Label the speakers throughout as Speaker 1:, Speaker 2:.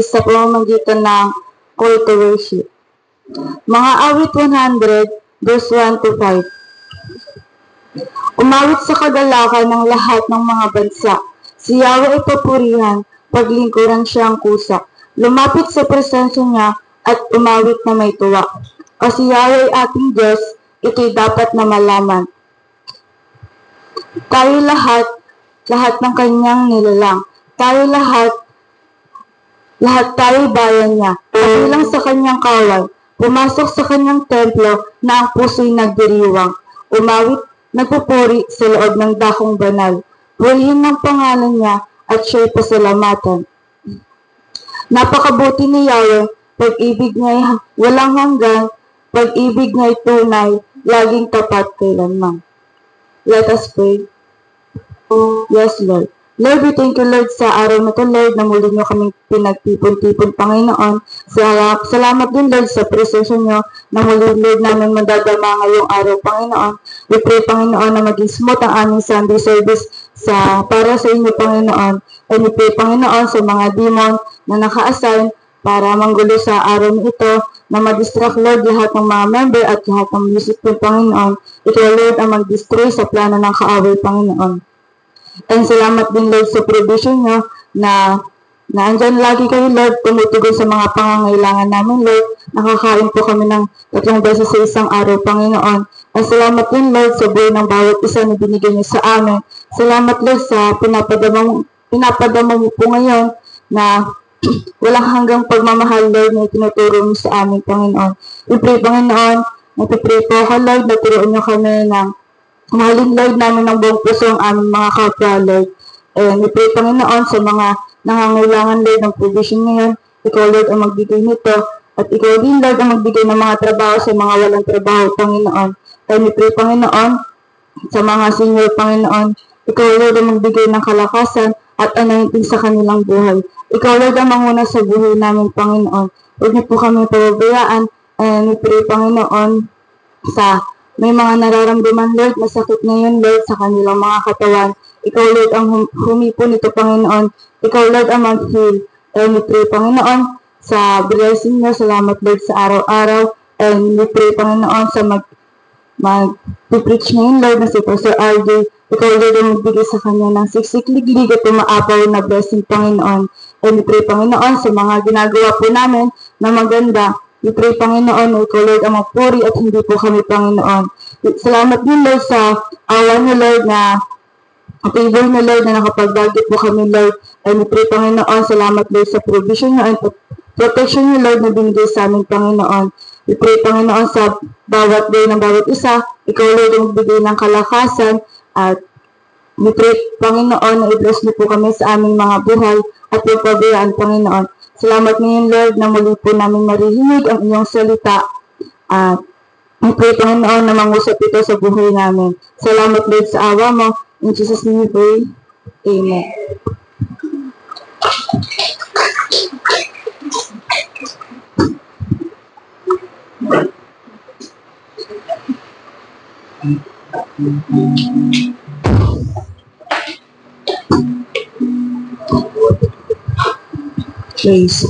Speaker 1: sa pamamagitan ng call to worship. Mga awit 100, verse 1 to 5. Umawit sa kagalakan ng lahat ng mga bansa. Si Yahweh ay papurihan, paglingkuran siya ang kusa. Lumapit sa presensya niya at umawit na may tuwa. Kasi Yahweh ay ating Diyos, ito'y dapat na malaman. Tayo lahat ng kanyang nilalang. Tayo lahat tayo bayan niya. Kabilang sa kanyang kawal, pumasok sa kanyang templo na ang puso'y nagdiriwang. Umawit, nagpupuri sa loob ng dakong banal. Purihin ng pangalan niya at siya'y pasalamatan. Napakabuti ni Yahweh, pag-ibig niya'y walang hanggan, pag-ibig niya'y tunay, laging tapat kailanman. Let us pray. Yes, Lord. Lord, we thank you, Lord, sa araw na ito, Lord, na muli niyo kaming pinagtipon-tipon, Panginoon. Salamat din, Lord, sa presensya niyo na muli, Lord, namin madadama ngayong araw, Panginoon. We pray, Panginoon, na maging smooth ang aming Sunday service para sa inyo, Panginoon. And we pray, Panginoon, sa mga demon na naka-assign para manggulo sa araw na ito, na ma-distract, Lord, lahat ng mga member at lahat ng music po, Panginoon. Ikaw, Lord, ang mag-destroy sa plano ng kaaway, Panginoon. And salamat din, Lord, sa provision nyo na andyan lagi kayo, Lord, tumutugon sa mga pangangailangan namin, Lord. Nakakain po kami ng 3 beses sa isang araw, Panginoon. At salamat din, Lord, sa buhay ng bawat isa na binigay niyo sa amin. Salamat, Lord, sa pinapadama mo po ngayon na walang hanggang pagmamahal, Lord, na itinuturo mo sa amin, Panginoon. We pray, Panginoon, nagpipray po ako, Lord, na turuan niyo kami ng mahalin, Lord, namin ng buong puso ang aming mga kapwa, Lord. And we pray, Panginoon, sa mga nangangailangan, Lord, ng provision ngayon. Ikaw, Lord, ang magbigay nito. At ikaw din, Lord, ang magbigay ng mga trabaho sa mga walang trabaho, Panginoon. And we pray, Panginoon, sa mga senior, Panginoon. Ikaw, Lord, ang magbigay ng kalakasan at anointing sa kanilang buhay. Ikaw, Lord, ang manguna sa buhay namin, Panginoon. Huwag niyo po kami pababayaan. And we pray, Panginoon, sa may mga nararamdaman, Lord, masakit ngayon, Lord, sa kanilang mga katawan. Ikaw, Lord, ang humipo nito, Panginoon. Ikaw, Lord, ang mag-heal. And we pray, Panginoon, sa blessing niyo. Salamat, Lord, sa araw-araw. And we pray, Panginoon, sa mag-preach ngayon, Lord, na si Pastor RJ. Ikaw, Lord, ang magbigay sa kanya ng siksik-liglig at umaapaw na blessing, Panginoon. And we pray, Panginoon, sa mga ginagawa po namin na maganda. We pray, Panginoon, ikaw, Lord, ang magpuri at hindi po kami, Panginoon. Salamat din, Lord, sa awa niyo, Lord, na favor niyo, Lord, na nakapagbagit po kami, Lord. And we pray, Panginoon, salamat, Lord, sa provision niyo and protection niyo, Lord, na binigay sa amin, Panginoon. We pray, Panginoon, sa bawat day ng bawat isa. Ikaw, Lord, ang magbigay ng kalakasan. At we pray, Panginoon, na i-bless niyo po kami sa aming mga buhay at pagpabayaan, Panginoon. Salamat ngayon, Lord, na muli po namin marihinig ang iyong salita. At we pray, Panginoon, na mangusap ito sa buhay namin. Salamat, Lord, sa awa mo. In Jesus' name we pray. Amen. Praise.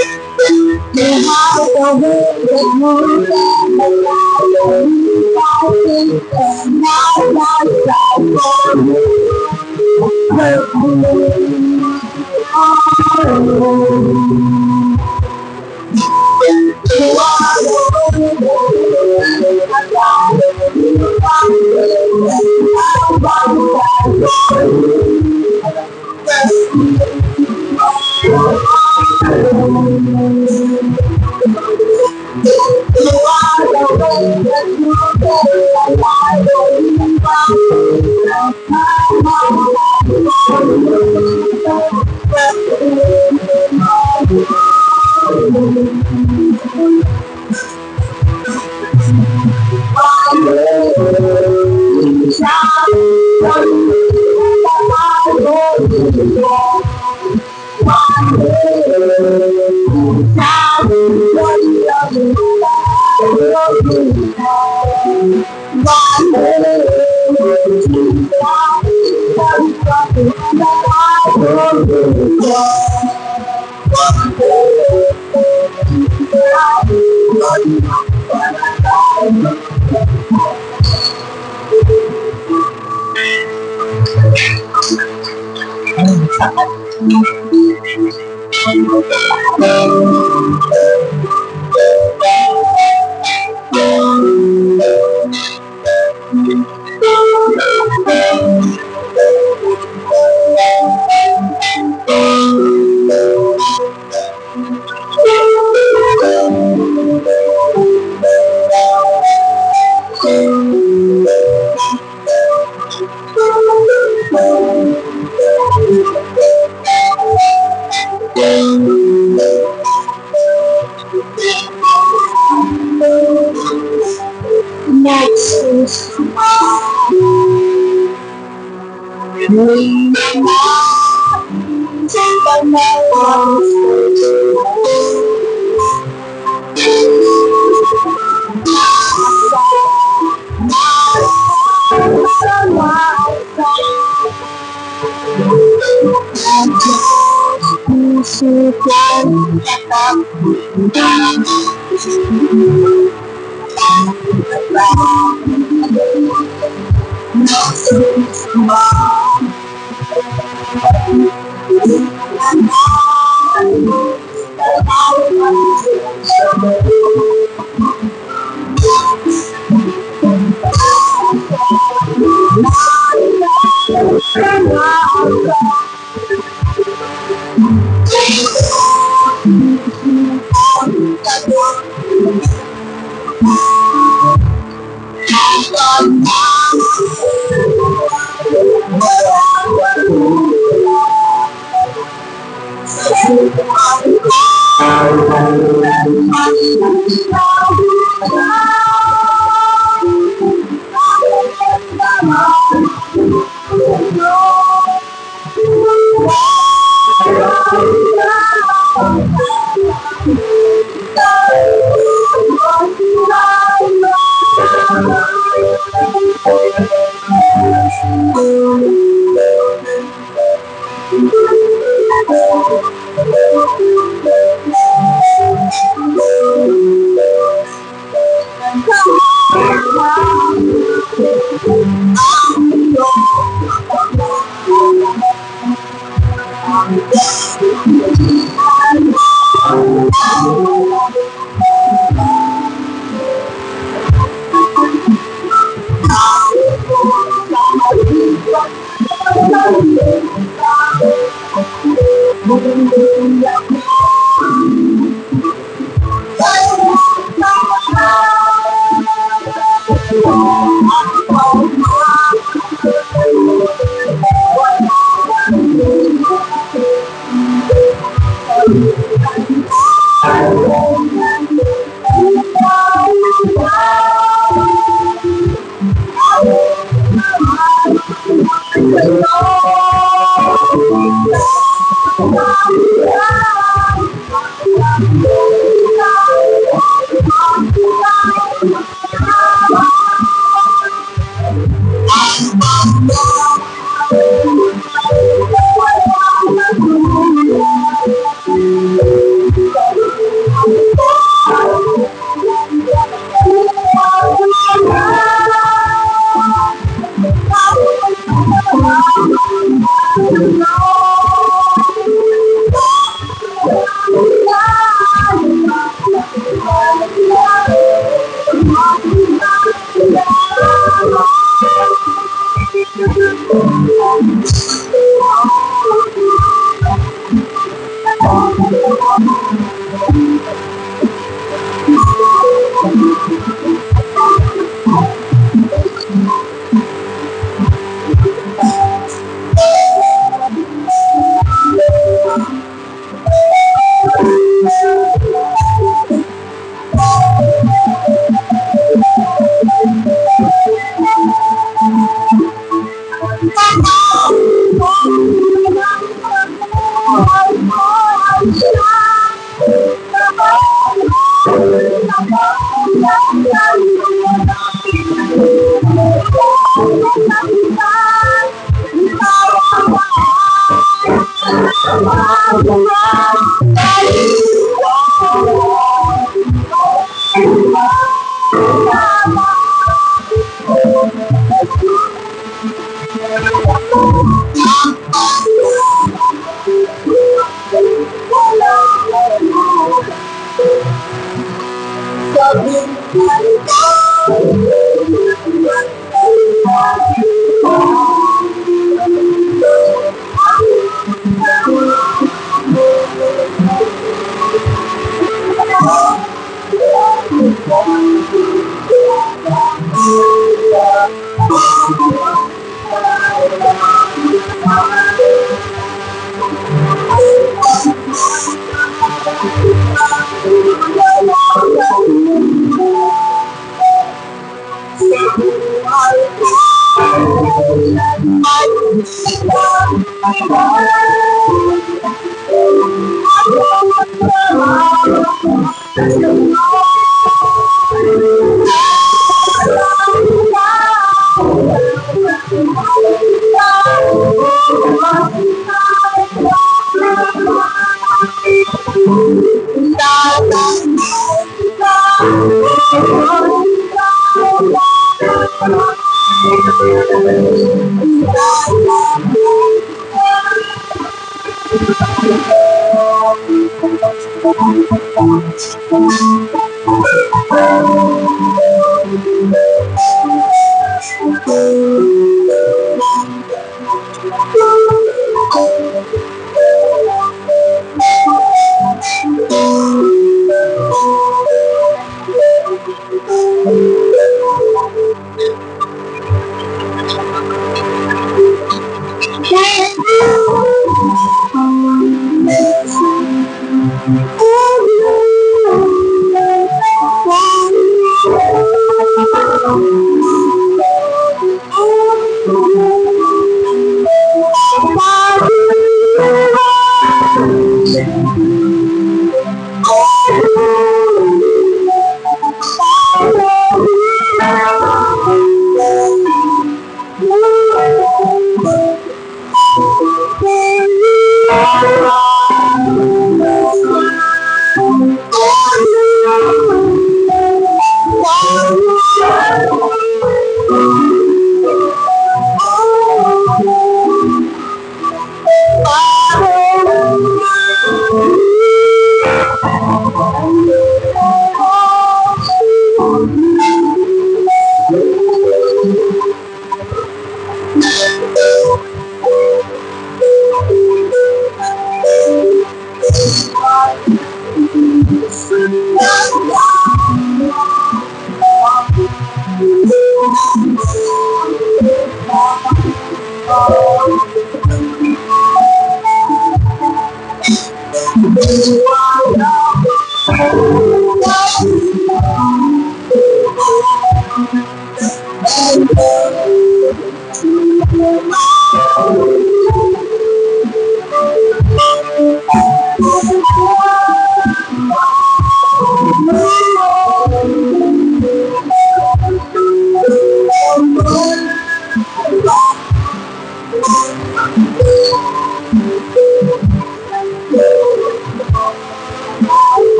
Speaker 1: You have the wind that moves and the light fighting and now next is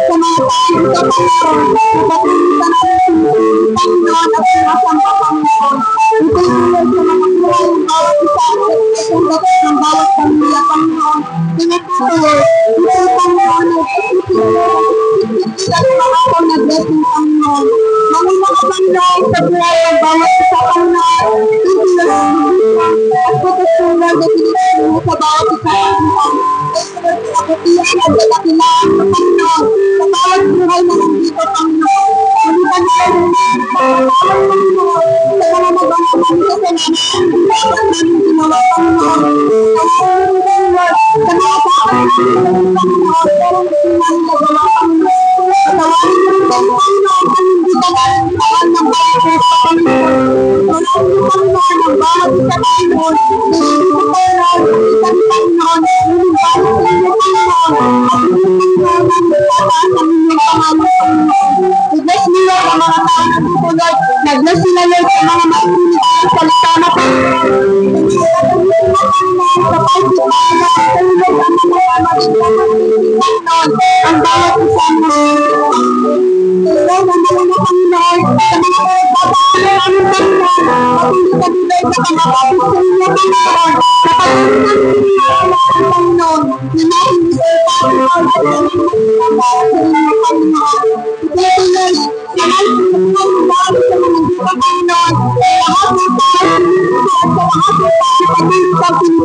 Speaker 1: sa mga tayo sa Panginoon, ipagpilitan natin Panginoon at sinasang Panginoon. Ito yung sa mga buhay ng bawat isa at tulad ng bawat pamilya Panginoon. Pinatuloy, ito Panginoon ay pagpipilitan mga ako na blessing Panginoon. Mga Panginoon sa buhay ng bawat isa Panginoon, at pagkasunod na pinipili mo sa bawat isa Panginoon. Kapatiyan at kadakilaan sa Panginoon sa bawat buhay na nandito Panginoon. Palitan natin ang Panginoon sa mga mabangaman sa sananaan. Dapat namin ginawa Panginoon. Sa mga bakit Panginoon, pero hindi namin nagawa Panginoon. Tawarin mo rin Panginoon kung hindi ka namin tawan ng bawat isa Panginoon. Tawarin mo Panginoon ang bawat isa Panginoon. Hindi ko Panginoon, isang Panginoon, hindi bawat sa inyo Panginoon. At hindi Panginoon ang nagtataas ang inyong pangalan Panginoon. I-bless niyo ang mga tao na tutulog. Nag-bless sila Lord sa mga makikinig ng salita na Panginoon. Sa pagsipa na tulog ang mga makikinig Panginoon. Ang bawat isang tulog ang mga Panginoon. Sa mga babaan namin Panginoon. Patuloy sa bibig sa mga kapit sa inyo Panginoon. Sa pagsipa na Panginoon. Na natin isa Panginoon at namin sa inyo Panginoon. Ituloy sa mga Panginoon sa mga dito Panginoon. Lahat ng tao at sa lahat ng tao patuloy sa pinipili Panginoon.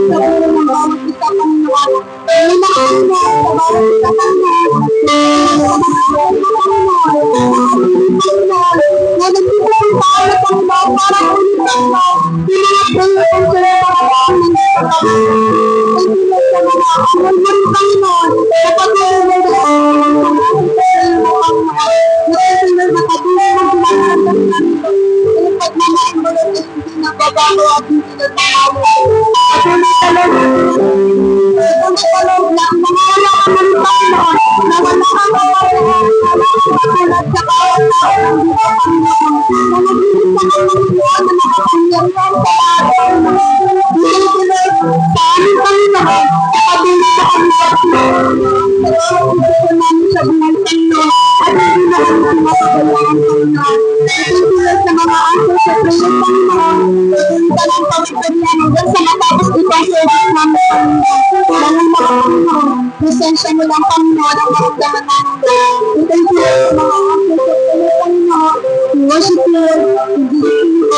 Speaker 1: Sa buhay ng bawat isa Panginoon. Ang mga Panginoon sa bawat isa Panginoon. Na nagtitulong tayo na Panginoon para ulit Panginoon. Pinanagpulong ang sila mga Panginoon sa Panginoon. Ituloy sa mga amon mo rin Panginoon. Sa patuloy na nagbabago at hindi nagbabago. Patuloy talong na ang mga wala ka man Panginoon, na wala kang kawalan, wala kang katulad sa bawat tao ng dito Panginoon, na nagigit sa Panginoon na nakapangyarihan sa lahat. Ituloy sa aming Panginoon, sa patuloy sa aming Panginoon, sa bawat gusto namin sa buhay Panginoon, at hindi na kami mapagalaan Panginoon. Ituloy sa mga aso sa prayer Panginoon, ituloy ng pagpagpagyan hanggang sa matapos itong service namin Panginoon. Dahil mga Panginoon, presensya mo lang Panginoon ang maramdaman namin. Ituloy sa mga aso sa prayer Panginoon, we worship you, we give you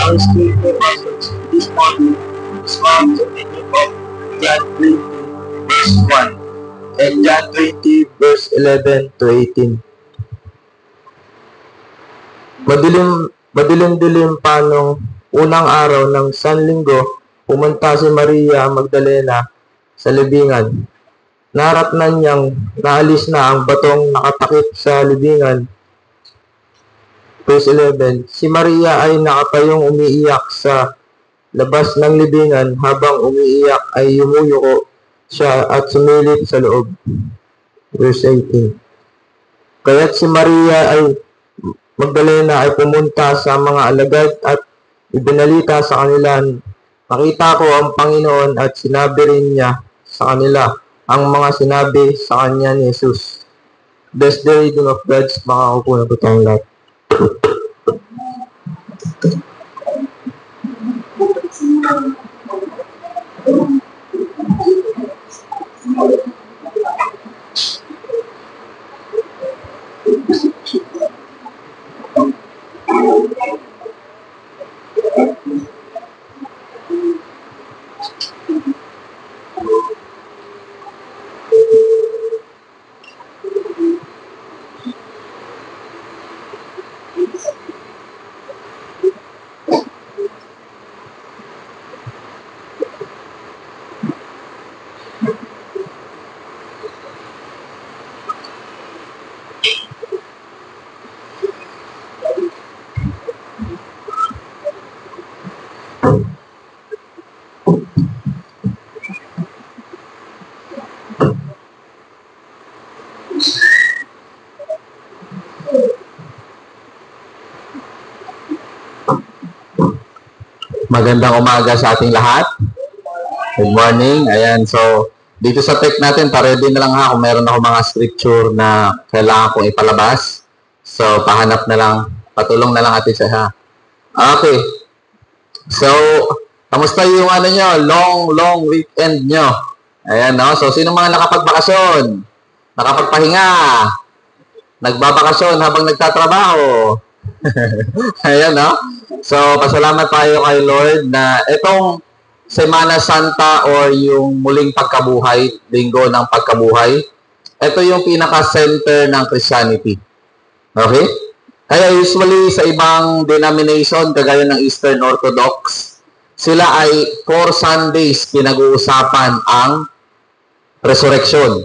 Speaker 2: Our scripture passage this morning is found in the book of John 20, verse 1 and John 20, verse 11 to 18. Madilim-dilim pa nung unang araw ng Sanlinggo, pumunta si Maria Magdalena sa libingan. Naratnan niyang naalis na ang batong nakatakip sa libingan. Verse 11, si Maria ay nakatayong umiiyak sa labas ng libingan. Habang umiiyak ay yumuyuko siya at sumilip sa loob. Verse 18, kaya't si Maria ay Magdalena ay pumunta sa mga alagad at ibinalita sa kanila, nakita ko ang Panginoon, at sinabi rin niya sa kanila ang mga sinabi sa kanya ni Jesus. Bless the reading of God's makakaupo na po tayong lahat. Magandang umaga sa ating lahat. Good morning. Ayan, so dito sa tech natin, pa-ready na lang ha kung meron ako mga scripture na kailangan kong ipalabas. So, pahanap na lang, patulong na lang atin siya ha. Okay. So, kamusta yung ano nyo? Long weekend nyo. Ayan, no? So, sino mga nakapagbakasyon? Nakapagpahinga? Nagbabakasyon habang nagtatrabaho? Ayan, no? So, pasalamat tayo kay Lord na itong Semana Santa or yung muling pagkabuhay, linggo ng pagkabuhay, ito yung pinaka-center ng Christianity. Okay? Kaya usually sa ibang denomination, kagaya ng Eastern Orthodox, sila ay 4 Sundays pinag-uusapan ang resurrection.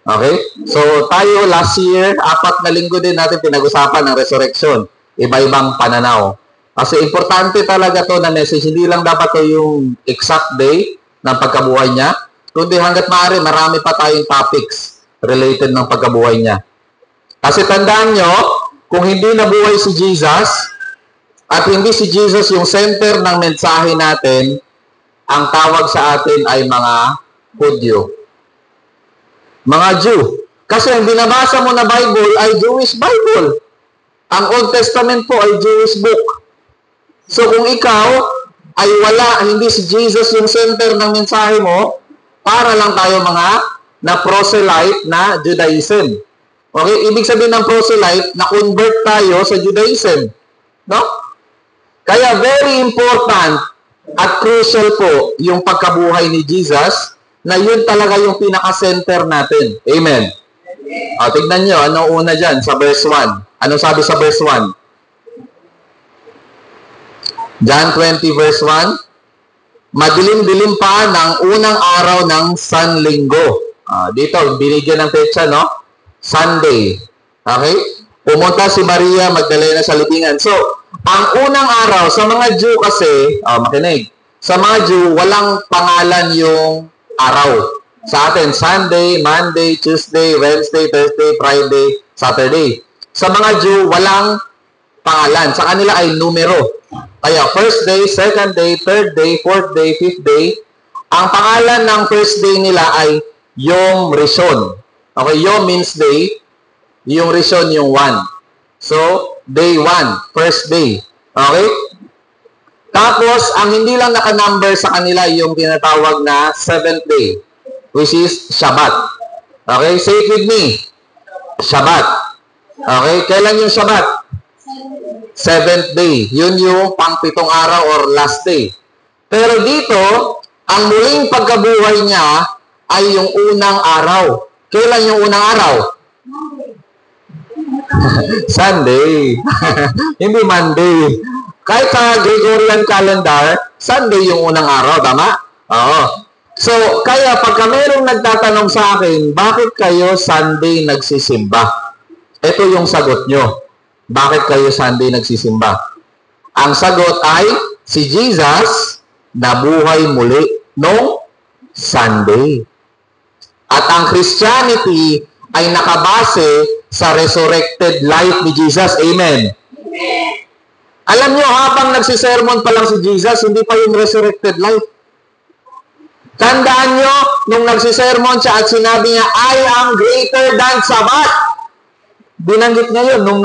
Speaker 2: Okay? So, tayo last year, 4 na linggo din natin pinag-usapan ang resurrection. Iba-ibang pananaw. Kasi importante talaga to na message. Hindi lang dapat to yung exact day ng pagkabuhay niya, kundi hanggat maaari, marami pa tayong topics related ng pagkabuhay niya. Kasi tandaan nyo, kung hindi nabuhay si Jesus, at hindi si Jesus yung center ng mensahe natin, ang tawag sa atin ay mga Hudyo. Mga Jew. Kasi ang binabasa mo na Bible ay Jewish Bible. Ang Old Testament po ay Jewish book. So kung ikaw ay hindi si Jesus yung center ng mensahe mo, para lang tayo mga na proselyte na Judaism. Okay? Ibig sabihin ng proselyte, na convert tayo sa Judaism. No? Kaya very important at crucial po yung pagkabuhay ni Jesus, na yun talaga yung pinaka-center natin. Amen. O, tignan nyo, ano una dyan sa verse 1? Anong sabi sa verse 1? John 20 verse 1, madilim-dilim pa ng unang araw ng Sanlinggo. Dito, binigyan ng petsa, no? Sunday. Okay? Pumunta si Maria Magdalena sa libingan. So, ang unang araw, sa mga Jew kasi, makinig, sa mga Jew, walang pangalan yung araw. Sa atin, Sunday, Monday, Tuesday, Wednesday, Thursday, Friday, Saturday. Sa mga Jew, walang pangalan. Sa kanila ay numero. Kaya first day, second day, third day, fourth day, fifth day, ang pangalan ng first day nila ay Yom Rishon. Okay, Yom means day, yung Rishon yung 1. So, day 1, first day. Okay? Tapos, ang hindi lang naka-number sa kanila yung tinatawag na 7th day, which is Shabbat. Okay, say it with me. Shabbat. Okay, kailan yung Shabbat? 7th day. Yun yung pang-7 araw or last day. Pero dito, ang muling pagkabuhay niya ay yung unang araw. Kailan yung unang araw? Sunday. Hindi Monday. Kahit sa Gregorian calendar, Sunday yung unang araw. Tama? Oo. So, kaya pagka mayroong nagtatanong sa akin, bakit kayo Sunday nagsisimba? Ito yung sagot nyo. Bakit kayo Sunday nagsisimba? Ang sagot ay, si Jesus nabuhay muli noong Sunday. At ang Christianity ay nakabase sa resurrected life ni Jesus. Amen. Alam nyo, habang nagsisermon pa lang si Jesus, hindi pa yung resurrected life. Tandaan nyo, nung nagsisermon siya at sinabi niya, I am greater than Sabbath. Binanggit niya yun nung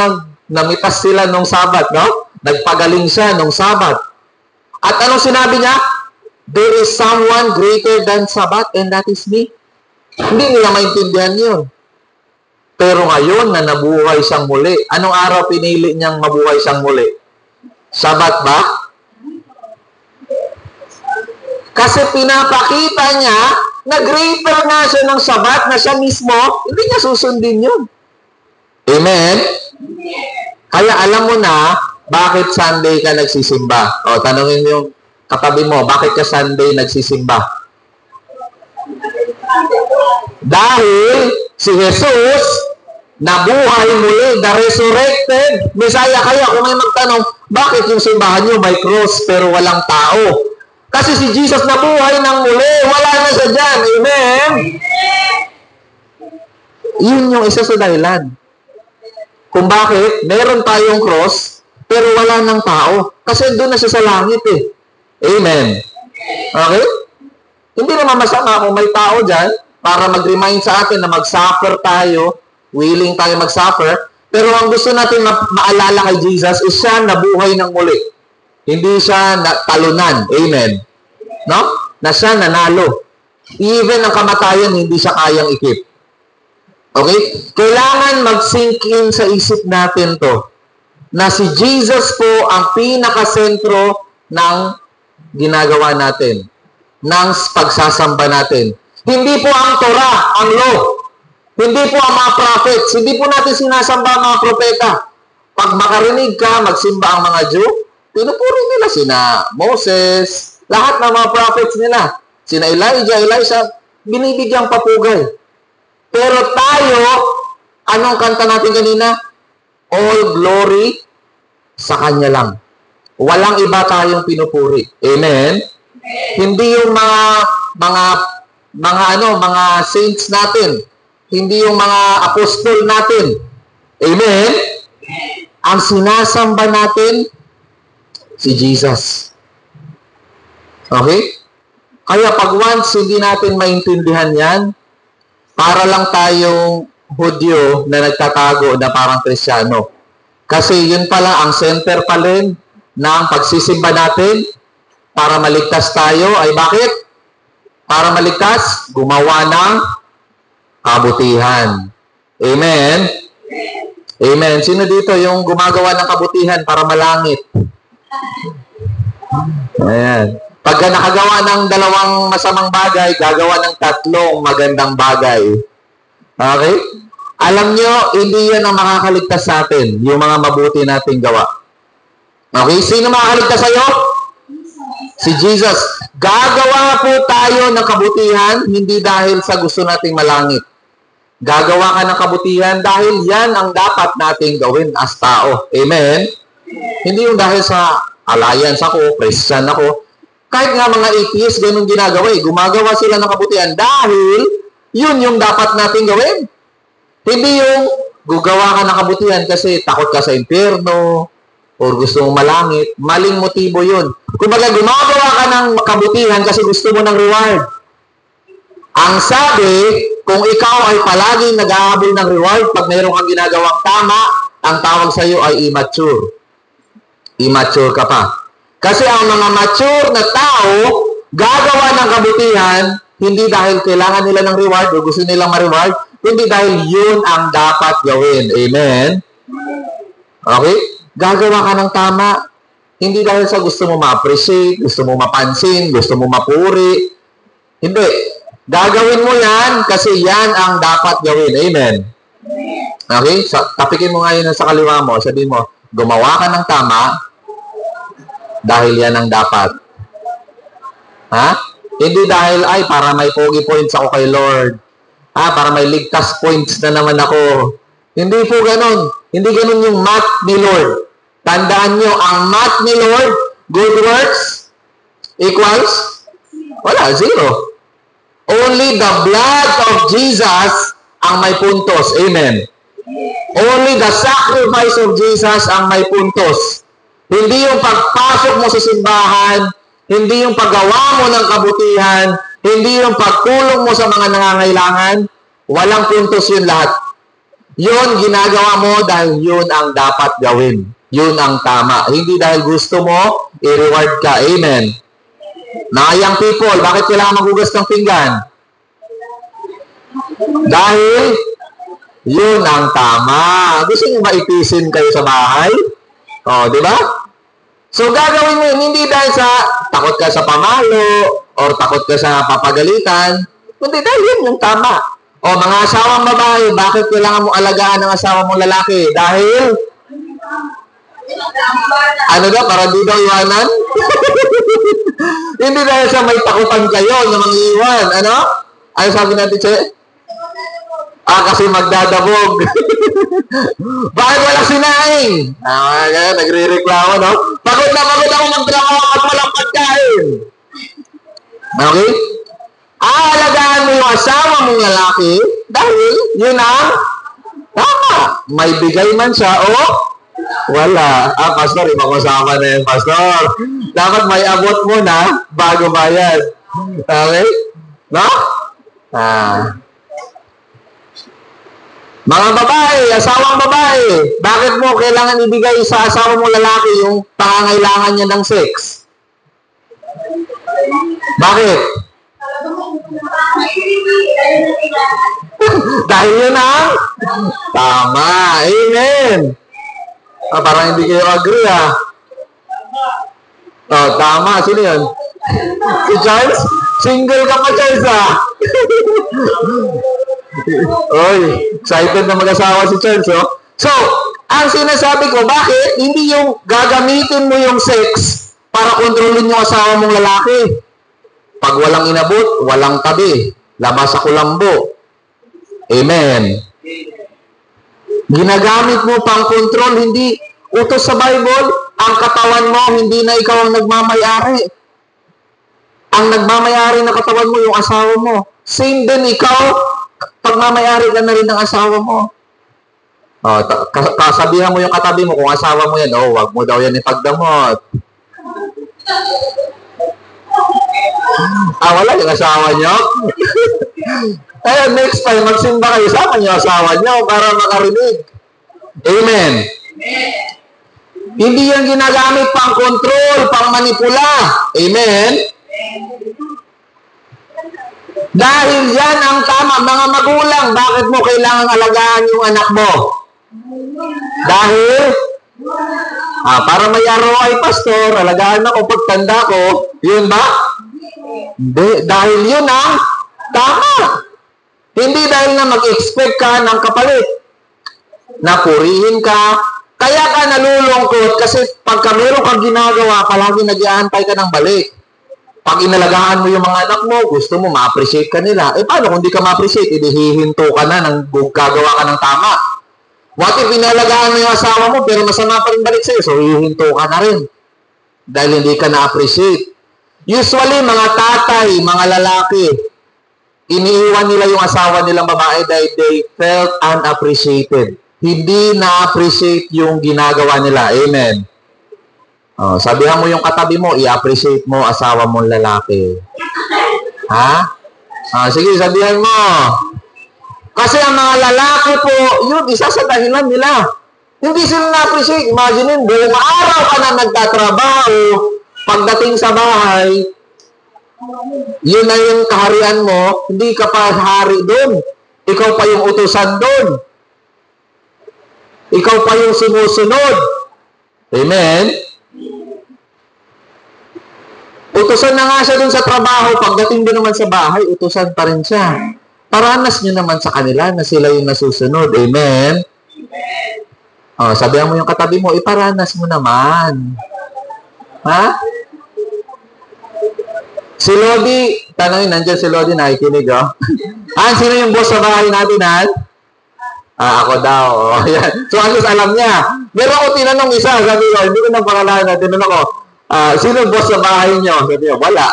Speaker 2: namitas sila nung Sabat, no? Nagpagaling siya nung Sabat. At anong sinabi niya? There is someone greater than Sabat and that is me. Hindi nila maintindihan yun. Pero ngayon na nabuhay siyang muli, anong araw pinili niyang mabuhay siyang muli? Sabat ba? Kasi pinapakita niya na greater nga siya ng Sabat na siya mismo, hindi niya susundin yun. Amen? Kaya alam mo na, bakit Sunday ka nagsisimba? O, tanungin yung katabi mo, bakit ka Sunday nagsisimba? Dahil si Jesus nabuhay muli, the resurrected Messiah. Kaya kung may magtanong, bakit yung simbahan nyo may cross pero walang tao? Kasi si Jesus nabuhay ng muli, wala na siya dyan. Amen? Yun yung isa sa dahilan. Kung bakit meron tayong cross, pero wala ng tao. Kasi doon na siya sa langit eh. Amen. Okay? Hindi naman masama kung may tao dyan para mag-remind sa atin na mag-suffer tayo, willing tayo mag-suffer, pero ang gusto natin maalala kay Jesus is siya nabuhay ng muli. Hindi siya talunan. Amen. No? Na siya nanalo. Even ang kamatayan, hindi siya kayang ikip. Okay? Kailangan mag-sink in sa isip natin to na si Jesus po ang pinakasentro ng ginagawa natin, ng pagsasamba natin. Hindi po ang Torah, ang law. Hindi po ang mga prophets. Hindi po natin sinasamba ang mga propeta. Pag makarinig ka, magsimba ang mga Jew, pinupuri nila sina Moses, lahat ng mga prophets nila. Sina Elijah, Elisha, binibigyang papugay. Pero tayo, anong kanta natin kanina? All glory sa Kanya lang. Walang iba tayong pinupuri. Amen? Hindi yung mga saints natin. Hindi yung mga apostol natin. Amen? Ang sinasamba natin, si Jesus. Okay? Kaya pag once hindi natin maintindihan yan, para lang tayong Hudyo na nagtatago na parang Kristiyano. Kasi yun pala, ang center pa rin ng pagsisimba natin para maligtas tayo ay bakit? Para maligtas, gumawa ng kabutihan. Amen? Amen. Sino dito yung gumagawa ng kabutihan para malangit? Ayan. Pagka nakagawa ng dalawang masamang bagay, gagawa ng tatlong magandang bagay. Okay? Alam nyo, hindi yan ang makakaligtas sa atin, yung mga mabuti nating gawa. Okay? Sino makakaligtas sa'yo? Si Jesus. Gagawa po tayo ng kabutihan, hindi dahil sa gusto nating malangit. Gagawa ka ng kabutihan dahil yan ang dapat nating gawin as tao. Amen? Hindi yung dahil sa alliance ako, Christian ako. Kahit nga mga atheists, ganun ginagawa eh. Gumagawa sila ng kabutihan dahil yun yung dapat nating gawin. Hindi yung gugawa ka ng kabutihan kasi takot ka sa impyerno o gusto mong malangit. Maling motibo yun. Kumbaga, gumagawa ka ng kabutihan kasi gusto mo ng reward. Ang sabi, kung ikaw ay palaging nag-aabol ng reward, pag mayroon kang ginagawang tama, ang tawag sa iyo ay immature. Immature ka pa. Kasi ang mga mature na tao, gagawa ng kabutihan, hindi dahil kailangan nila ng reward o gusto nilang ma-reward, hindi dahil yun ang dapat gawin. Amen? Okay? Gagawa ka ng tama, hindi dahil sa gusto mo ma-appreciate, gusto mo mapansin, gusto mo mapuri. Hindi. Gagawin mo yan kasi yan ang dapat gawin. Amen? Okay? Tapikin mo ngayon sa kaliwa mo, sabihin mo, gumawa ka ng tama dahil yan ang dapat. Ha? Hindi dahil, ay, para may pogi points ako kay Lord. Para may ligtas points na naman ako. Hindi po ganun. Hindi ganun yung math ni Lord. Tandaan nyo, ang math ni Lord, good works equals, wala, zero. Only the blood of Jesus ang may puntos. Amen. Only the sacrifice of Jesus ang may puntos. Hindi yung pagpasok mo sa simbahan, hindi yung paggawa mo ng kabutihan, hindi yung pagtulong mo sa mga nangangailangan, walang puntos yun lahat. Yun ginagawa mo dahil yun ang dapat gawin. Yun ang tama. Hindi dahil gusto mo, i-reward ka. Amen. Mga young people, bakit kailangan maghugas ng pinggan? Dahil yun ang tama. Gusto nyo ba itisin kayo sa bahay? Di ba? So, gagawin mo yun, hindi dahil sa takot ka sa pamalo or takot ka sa papagalitan, kundi dahil yun yung tama. Mga asawang babae, bakit kailangan mong alagaan ng asawa mong lalaki? Dahil, para di daw iwanan? Hindi dahil sa may takutan kayo na mangiiwan. Ano sabi natin, Che? Kasi magdadabog. Bakit walang sinaing? Nagre-reklamo, no? Pagod na pagod ako magtrabaho at walang pagkain. Okay? Aalagaan mo yung asawa mong lalaki dahil yun ang tama. May bigay man siya o Wala. Pastor, ibang kasama na yan, Pastor. Dapat may abot mo na bago bayad. Okay? No? Mga babae, asawang babae, bakit mo kailangan ibigay sa asawa mo lalaki yung pangangailangan niya ng sex? Bakit? Dahil yun ang tama. Amen. Parang hindi kayo agree, tama. Sino yun? Si Charles? Single ka pa, Charles, Oy, excited na mag-asawa si Charles, So, ang sinasabi ko, bakit hindi yung gagamitin mo yung sex para kontrolin yung asawa mong lalaki? Pag walang inabot, walang tabi. Labas sa kulambo. Amen. Ginagamit mo pang control, hindi utos sa Bible, ang katawan mo, hindi na ikaw ang nagmamayari. Ang nagmamayari na katawan mo, yung asawa mo. Same din ikaw, pagmamayari ka na rin ng asawa mo. Kasabihan mo yung katabi mo, kung asawa mo yan, wag mo daw yan ipagdamot. Wala yung asawa nyo? Next time, magsimba kayo, sama nyo asawa nyo para makarinig. Amen. Hindi yan ginagamit pang control, pang manipula. Amen. Dahil yan ang tama, mga magulang, bakit mo kailangan alagaan yung anak mo? Dahil, para may ROI, Pastor, alagaan ako pagtanda ko, yun ba? Hindi, dahil yun ang tama. Hindi dahil na mag-expect ka ng kapalit. Na purihin ka, kaya ka nalulungkot kasi pagka meron kang ginagawa, palagi nag-iantay ka ng balik. Pag inalagaan mo yung mga anak mo, gusto mo ma-appreciate ka nila. Paano kung di ka ma-appreciate? Hihinto ka na ng gagawa ka ng tama. What if inalagaan mo yung asawa mo pero masama pa rin balik sa'yo? So, hihinto ka na rin. Dahil hindi ka na-appreciate. Usually, mga tatay, mga lalaki, iniiwan nila yung asawa nilang babae dahil they felt unappreciated. Hindi na-appreciate yung ginagawa nila. Amen. Sabihan mo yung katabi mo, i-appreciate mo asawa mong lalaki. Sige, sabihan mo. Kasi ang mga lalaki po, yun, isa sa dahilan nila. Hindi sila na-appreciate. Imagine, buong araw ka na nagtatrabaho, pagdating sa bahay, yun na yung kaharian mo, hindi ka pa hari doon. Ikaw pa yung utusan doon. Ikaw pa yung sumusunod. Amen? Utusan na nga siya dun sa trabaho. Pagdating din naman sa bahay, utusan pa rin siya. Paranas nyo naman sa kanila na sila yung nasusunod. Amen? Sabihan mo yung katabi mo, iparanas mo naman. Si Lodi, tanongin, nandiyan si Lodi, nakikinig, sino yung boss sa bahay natin, ako daw. Yan. So, at least alam niya. Meron ako tinanong isa, sabi ko, hindi ko na pangalanan, tinanong ko, sino boss sa bahay niyo? Sabi niya, wala.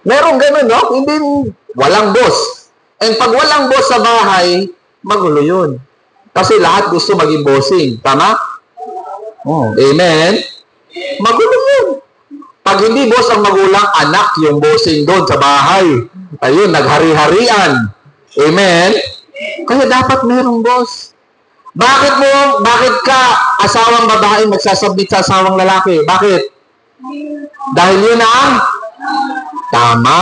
Speaker 2: Meron ganun, no? Hindi, walang boss. And pag walang boss sa bahay, magulo yun. Kasi lahat gusto maging bossing. Tama? Amen? Magulo yun. Pag hindi boss ang magulang, anak yung bossing doon sa bahay. Ayun, naghari-harian. Amen? Kaya dapat merong boss. Bakit ka asawang babae magsasabit sa asawang lalaki? Bakit? Dahil yun ang tama.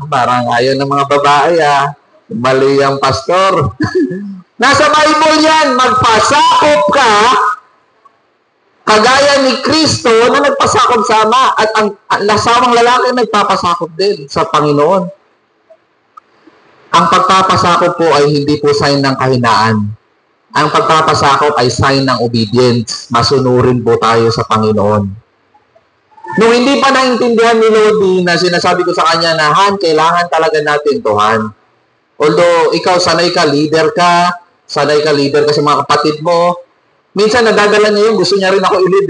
Speaker 2: Parang ayaw ng mga babae, Mali ang pastor. Nasa Bible yan, magpasakop ka kagaya ni Kristo na nagpasakop sa Ama at ang asawang lalaki nagpapasakop din sa Panginoon. Ang pagpapasakop po ay hindi po sign ng kahinaan. Ang pagpapasakop ay sign ng obedience. Masunurin po tayo sa Panginoon. Nung hindi pa naintindihan ni Lodi na sinasabi ko sa kanya na, Han, kailangan talaga natin to, Han. Although, ikaw sanay ka leader ka sa mga kapatid mo. Minsan, nadadala niya yung gusto niya rin ako i-lead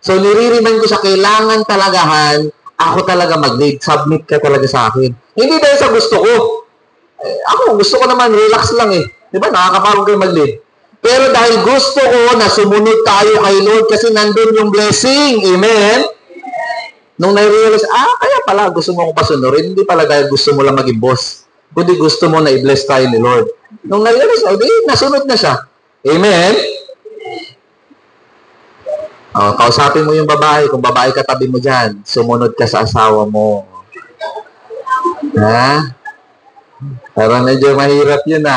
Speaker 2: So, niririman ko sa kailangan talagahan, ako talaga mag-lead. Submit ka talaga sa akin. Hindi dahil sa gusto ko. Ako, gusto ko naman, relax lang Di ba? Nakakapagod kayo mag-lead. Pero dahil gusto ko na sumunod tayo kay Lord kasi nandun yung blessing. Amen? Nung na-realize, kaya pala gusto mo akong pasunurin, hindi pala dahil gusto mo lang maging boss, kundi gusto mo na i-bless tayo ni Lord. Nung na-realize, nasunod na siya. Amen? Kausapin mo yung babae, kung babae katabi mo dyan, sumunod ka sa asawa mo. Ha? Parang medyo mahirap yun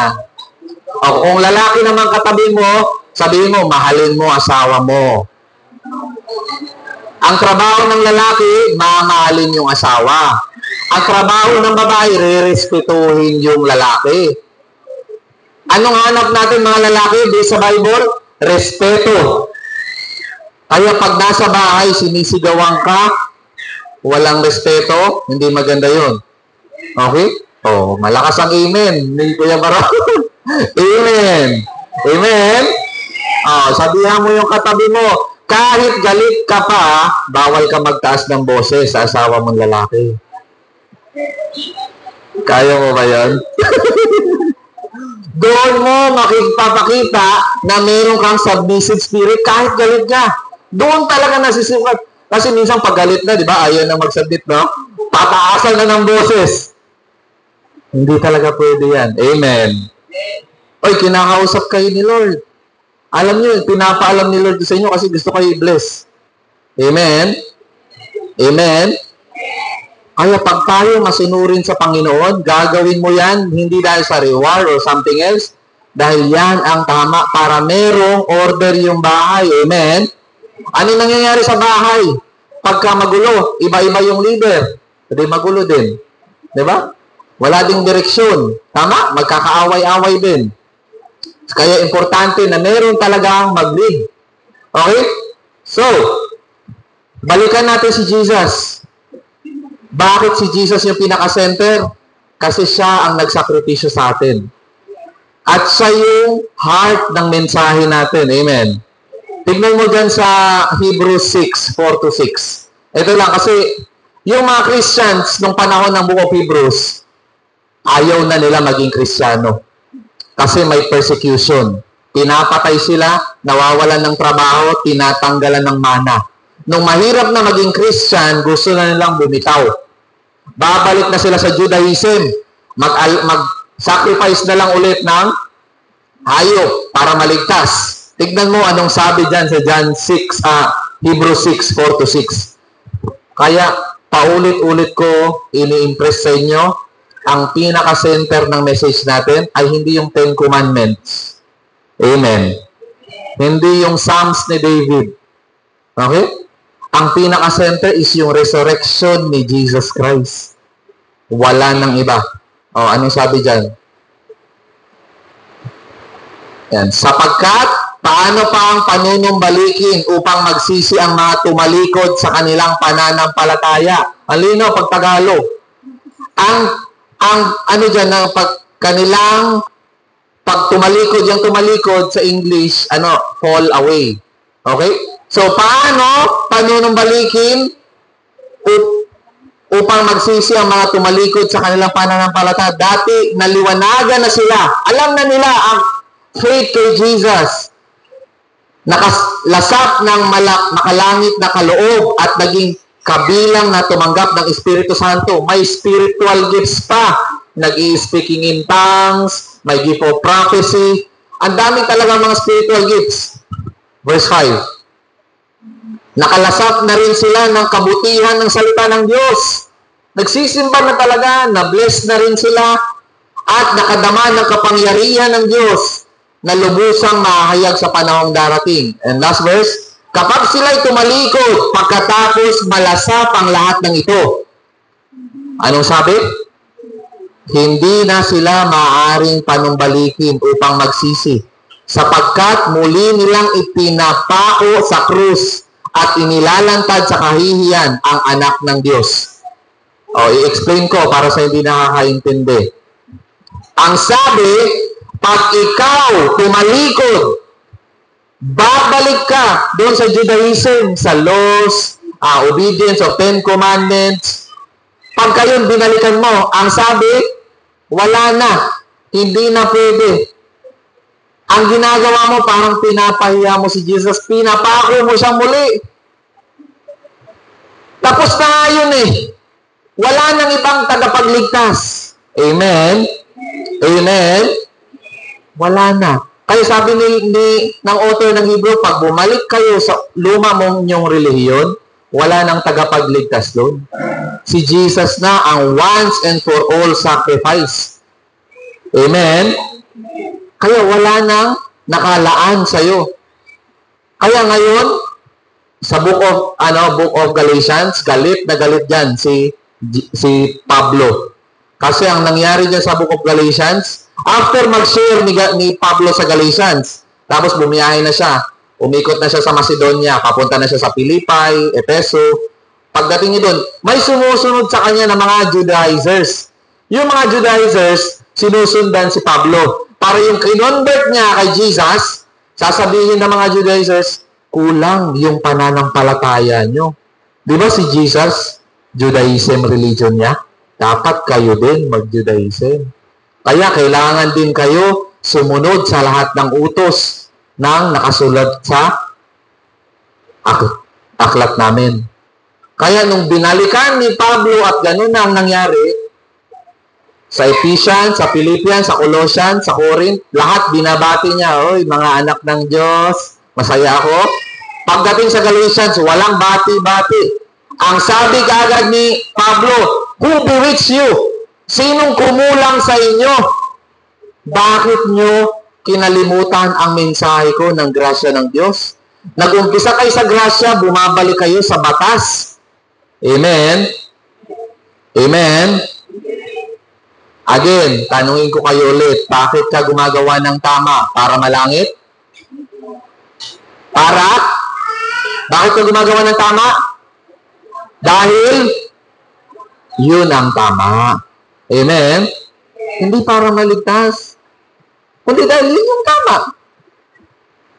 Speaker 2: kung lalaki naman katabi mo, sabihin mo, mahalin mo asawa mo. Ang trabaho ng lalaki, mamahalin yung asawa. Ang trabaho ng babae, re-respetuhin yung lalaki. Anong hanap natin mga lalaki di sa Bible? Respeto. Kaya pag nasa bahay, sinisigawan ka, walang respeto, hindi maganda yun. Okay? Malakas ang amen. Ni Kuya Baro. Amen. Amen. Sabihan mo yung katabi mo, kahit galit ka pa, bawal ka magtaas ng boses sa asawa mong lalaki. Kaya mo ba yun? Doon mo makipapakita na meron kang submissive spirit kahit galit ka. Doon talaga nasisimulat. Kasi minsan pag galit na, di ba, ayaw na mag-submit, no? Pataasan na ng boses. Hindi talaga pwede yan. Amen. Oy, kinakausap kayo ni Lord. Alam niyo, pinapaalam ni Lord sa inyo kasi gusto kayo i-bless. Amen? Amen? Kaya pag tayo masunurin sa Panginoon, gagawin mo yan, hindi dahil sa reward or something else, dahil yan ang tama para merong order yung bahay. Amen? Ano nangyayari sa bahay? Pagka magulo, iba-iba yung leader. Hindi magulo din. Di ba? Wala ding direksyon. Tama? Magkakaaway-away din. Kaya importante na meron talagang mag-lead. Okay? So, balikan natin si Jesus. Bakit si Jesus yung pinaka-center? Kasi siya ang nagsakripisyo sa atin. At siya yung heart ng mensahe natin. Amen. Tignan mo dyan sa Hebrews 6, 4-6. Ito lang kasi, yung mga Christians nung panahon ng Book of Hebrews, ayaw na nila maging Kristiyano. Kasi may persecution. Pinapatay sila, nawawalan ng trabaho, tinatanggalan ng mana. Nung mahirap na maging Christian, gusto na nilang bumitaw. Babalik na sila sa Judaism. Mag-sacrifice na lang ulit ng hayop para maligtas. Tignan mo anong sabi dyan sa Hebrews 6, 4-6. Kaya, paulit-ulit ko ini-impress sa inyo, ang pinaka-center ng message natin ay hindi yung 10 Commandments. Amen. Hindi yung Psalms ni David. Okay? Ang pinaka-center is yung resurrection ni Jesus Christ. Wala nang iba. Anong sabi dyan? Yan. Sapagkat, paano pa ang panunumbalikin upang magsisi ang mga tumalikod sa kanilang pananampalataya? Ang lino, pag Tagalog. Pag tumalikod sa English, fall away. Okay? So, paano panunumbalikin upang magsisi ang mga tumalikod sa kanilang pananampalataya? Dati, naliwanagan na sila. Alam na nila ang faith kay Jesus. Nakalasap ng makalangit na kaloob at naging kabilang na tumanggap ng Espiritu Santo. May spiritual gifts pa. Nag-i-speaking in tongues, may gift of prophecy. Ang dami talaga mga spiritual gifts. Verse 5. Nakalasap na rin sila ng kabutihan ng salita ng Diyos. Nagsisimba na talaga, na-bless na rin sila, at nakadama ng kapangyarihan ng Diyos na lubusang mahayag sa panahong darating. And last verse, kapag sila'y tumalikod, pagkatapos malasap ang lahat ng ito. Anong sabi? Hindi na sila maaaring panumbalikin upang magsisi, sapagkat muli nilang ipinapako sa krus at inilalantad sa kahihiyan ang anak ng Diyos. I-explain ko para sa hindi nakakaintindi. Ang sabi, pag ikaw tumalikod, babalik ka doon sa Judaism, sa laws, obedience of 10 Commandments. Pag kayo binalikan mo, ang sabi, wala na. Hindi na pwede. Ang ginagawa mo, parang pinapahiya mo si Jesus, pinapako mo siyang muli. Tapos na nga yun eh. Wala nang ibang tagapagligtas. Amen? Amen? Wala na. Kaya sabi ng author ng Hebrew, pag bumalik kayo sa luma mong inyong relihiyon, wala nang tagapagligtas doon. Si Jesus na ang once and for all sacrifice. Amen? Kaya wala nang nakalaan sa'yo. Kaya ngayon, sa book of Galatians, galit na galit dyan si Pablo. Kasi ang nangyari dyan sa book of Galatians, after mag-share ni Pablo sa Galatians, tapos bumiyahe na siya, umikot na siya sa Macedonia, papunta na siya sa Philippi, Efeso. Pagdating niya doon, may sumusunod sa kanya ng mga Judaizers. Yung mga Judaizers, sinusundan si Pablo. Para yung kinonvert niya kay Jesus, sasabihin ng mga Judaizers, kulang yung pananampalataya nyo. Di ba si Jesus, Judaism religion niya? Dapat kayo din mag-Judaism. Kaya kailangan din kayo sumunod sa lahat ng utos ng nakasulat sa aklat namin. Kaya nung binalikan ni Pablo at ganun na ang nangyari, sa Ephesians, sa Philippians, sa Colossians, sa Corinth, lahat binabati niya, oy, mga anak ng Diyos, masaya ako. Pagdating sa Galatians, walang bati-bati. Ang sabi agad ni Pablo, who bewitched you? Sinong kumulang sa inyo? Bakit nyo kinalimutan ang mensahe ko ng grasya ng Diyos? Nag-umpisa kayo sa grasya, bumabalik kayo sa batas. Amen? Amen? Again, tanungin ko kayo ulit, bakit ka gumagawa ng tama? Para malangit? Bakit ka gumagawa ng tama? Dahil yun ang tama. Amen? Hindi para maligtas. Kundi dahil yun yung tama.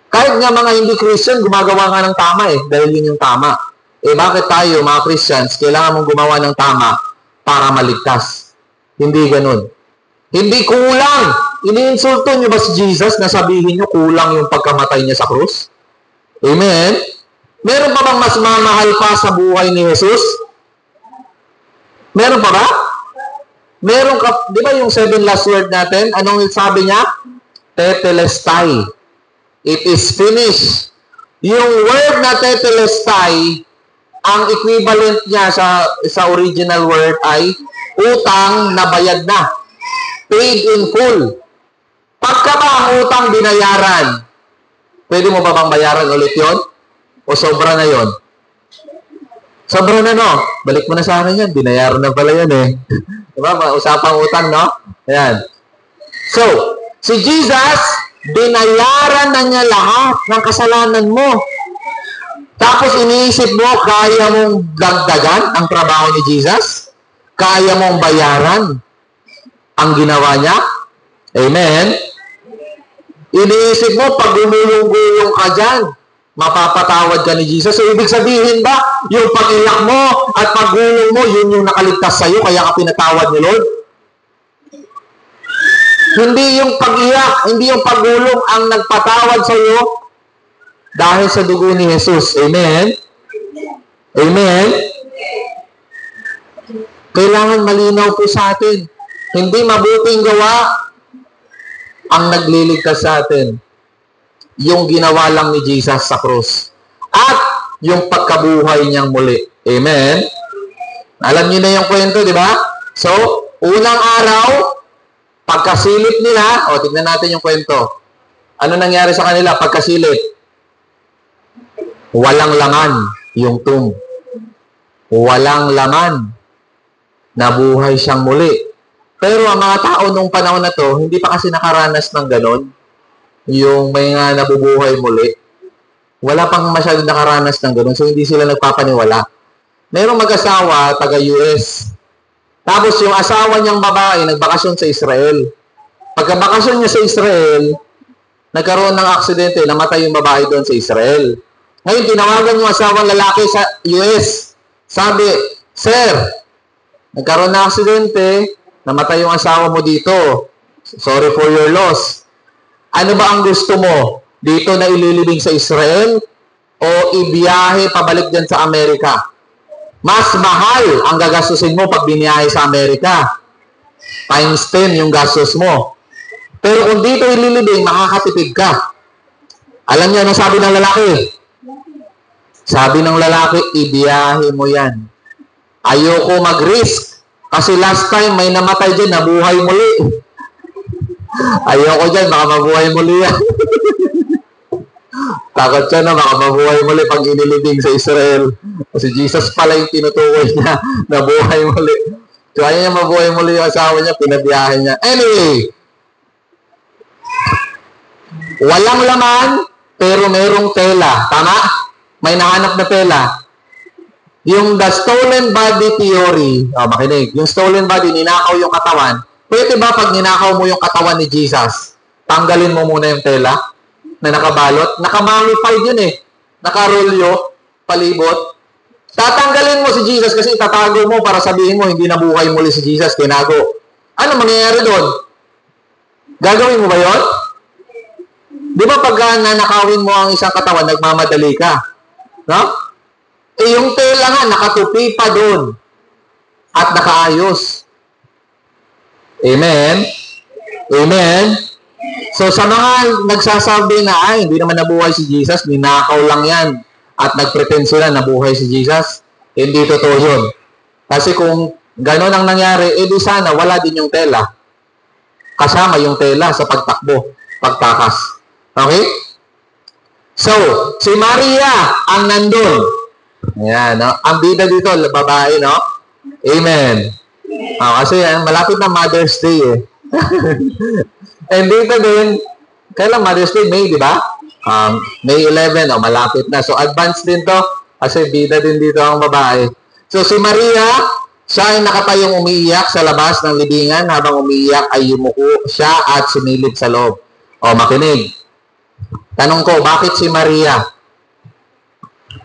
Speaker 2: Kahit nga mga hindi Christian, gumagawa nga ng tama dahil yun yung tama. Bakit tayo, mga Christians, kailangan mong gumawa ng tama para maligtas? Hindi ganun. Hindi kulang. Iniinsulto nyo ba si Jesus na sabihin nyo kulang yung pagkamatay niya sa krus? Amen? Meron pa bang mas mamahal pa sa buhay ni Jesus? Meron pa ba? Meron ka, di ba yung 7 last word natin? Anong sabi niya? Tetelestai. It is finished. Yung word na tetelestai, ang equivalent niya sa original word ay utang na bayad na. Paid in full. Pagka ba ang utang binayaran, pwede mo ba bang bayaran ulit yon? O sobra na yon? Sobra na, no? Balik mo na sa akin yan. Binayaran na pala yan eh. Diba? Usapang utang, no? Ayan. So, si Jesus, binayaran na niya lahat ng kasalanan mo. Tapos iniisip mo, kaya mong dagdagan ang trabaho ni Jesus? Kaya mong bayaran ang ginawa niya? Amen? Iniisip mo, pag gumulong-gulong ka dyan, mapapatawad ka ni Jesus. So, ibig sabihin ba, yung pag-iyak mo at pag-gulong mo, yun yung nakaligtas sa'yo, kaya ka pinatawad ni Lord? Hindi yung pag-iyak, hindi yung pag-gulong ang nagpatawad sa'yo dahil sa dugo ni Jesus. Amen? Amen? Kailangan malinaw po sa atin. Hindi mabuting gawa ang nagliligtas sa atin. Yung ginawa lang ni Jesus sa krus. At yung pagkabuhay niyang muli. Amen? Alam niyo na yung kwento, di ba? So, unang araw, pagkasilip nila, tignan natin yung kwento. Ano nangyari sa kanila pagkasilip? Walang laman yung tomb. Walang laman. Nabuhay siyang muli. Pero ang mga tao nung panahon na to, hindi pa kasi nakaranas ng ganon. Yung may nga nabubuhay muli. Wala pang masyadong nakaranas ng ganon. So, hindi sila nagpapaniwala. Merong mag-asawa, taga-US. Tapos yung asawa niyang babae, nagbakasyon sa Israel. Pagkabakasyon niya sa Israel, nagkaroon ng aksidente, namatay yung babae doon sa Israel. Ngayon, tinawagan yung asawang lalaki sa US. Sabi, Sir, nagkaroon ng aksidente, namatay yung asawa mo dito. Sorry for your loss.
Speaker 3: Ano ba ang gusto mo? Dito na ililibing sa Israel o ibiyahe pabalik dyan sa Amerika? Mas mahal ang gagastusin mo pag biniyahe sa Amerika. Times 10 yung gastos mo. Pero kung dito ililibing, makakatipid ka. Alam niyo ano sabi ng lalaki? Sabi ng lalaki, ibiyahe mo yan. Ayoko mag-risk. Kasi last time may namatay dyan, nabuhay muli. Ayoko dyan, baka mabuhay muli yan. Takot siya na baka mabuhay muli pag inilibing sa Israel. Kasi Jesus pala yung tinutukoy niya, nabuhay muli. So ayaw niya mabuhay muli yung asawa niya, pinabiyahe niya. Anyway, walang laman, pero merong tela. Tama? May nahanap na tela. Yung the stolen body theory, makinig, yung stolen body, ninakaw yung katawan, pwede ba pag ninakaw mo yung katawan ni Jesus, tanggalin mo muna yung tela na nakabalot? Nakamamified yun eh. Nakarolyo, palibot. Tatanggalin mo si Jesus kasi itatago mo para sabihin mo, hindi nabuhay muli si Jesus, tinago. Ano mangyayari doon? Gagawin mo ba yun? Di ba pag nanakawin mo ang isang katawan, nagmamadali ka? No? Eh, yung tela nga, nakatupi pa doon. At nakaayos. Amen? Amen? So, sa mga nagsasabi na, ay, hindi naman nabuhay si Jesus, ninakaw lang yan. At nagpretend sila nabuhay si Jesus, hindi totoo yun. Kasi kung gano'n ang nangyari, di sana wala din yung tela. Kasama yung tela sa pagtakbo, pagtakas. Okay? So, si Maria ang nandun. Yan, no? Ang bida dito, babae, no? Amen. Kasi malapit na Mother's Day, eh. And dito din, kailan Mother's Day? May, di ba? May 11, malapit na. So, advance din to, kasi bida din dito ang babae. So, si Maria, siya ay nakatayong umiiyak sa labas ng libingan. Habang umiiyak ay yumuko siya at sumilip sa loob. Makinig. Tanong ko, bakit si Maria?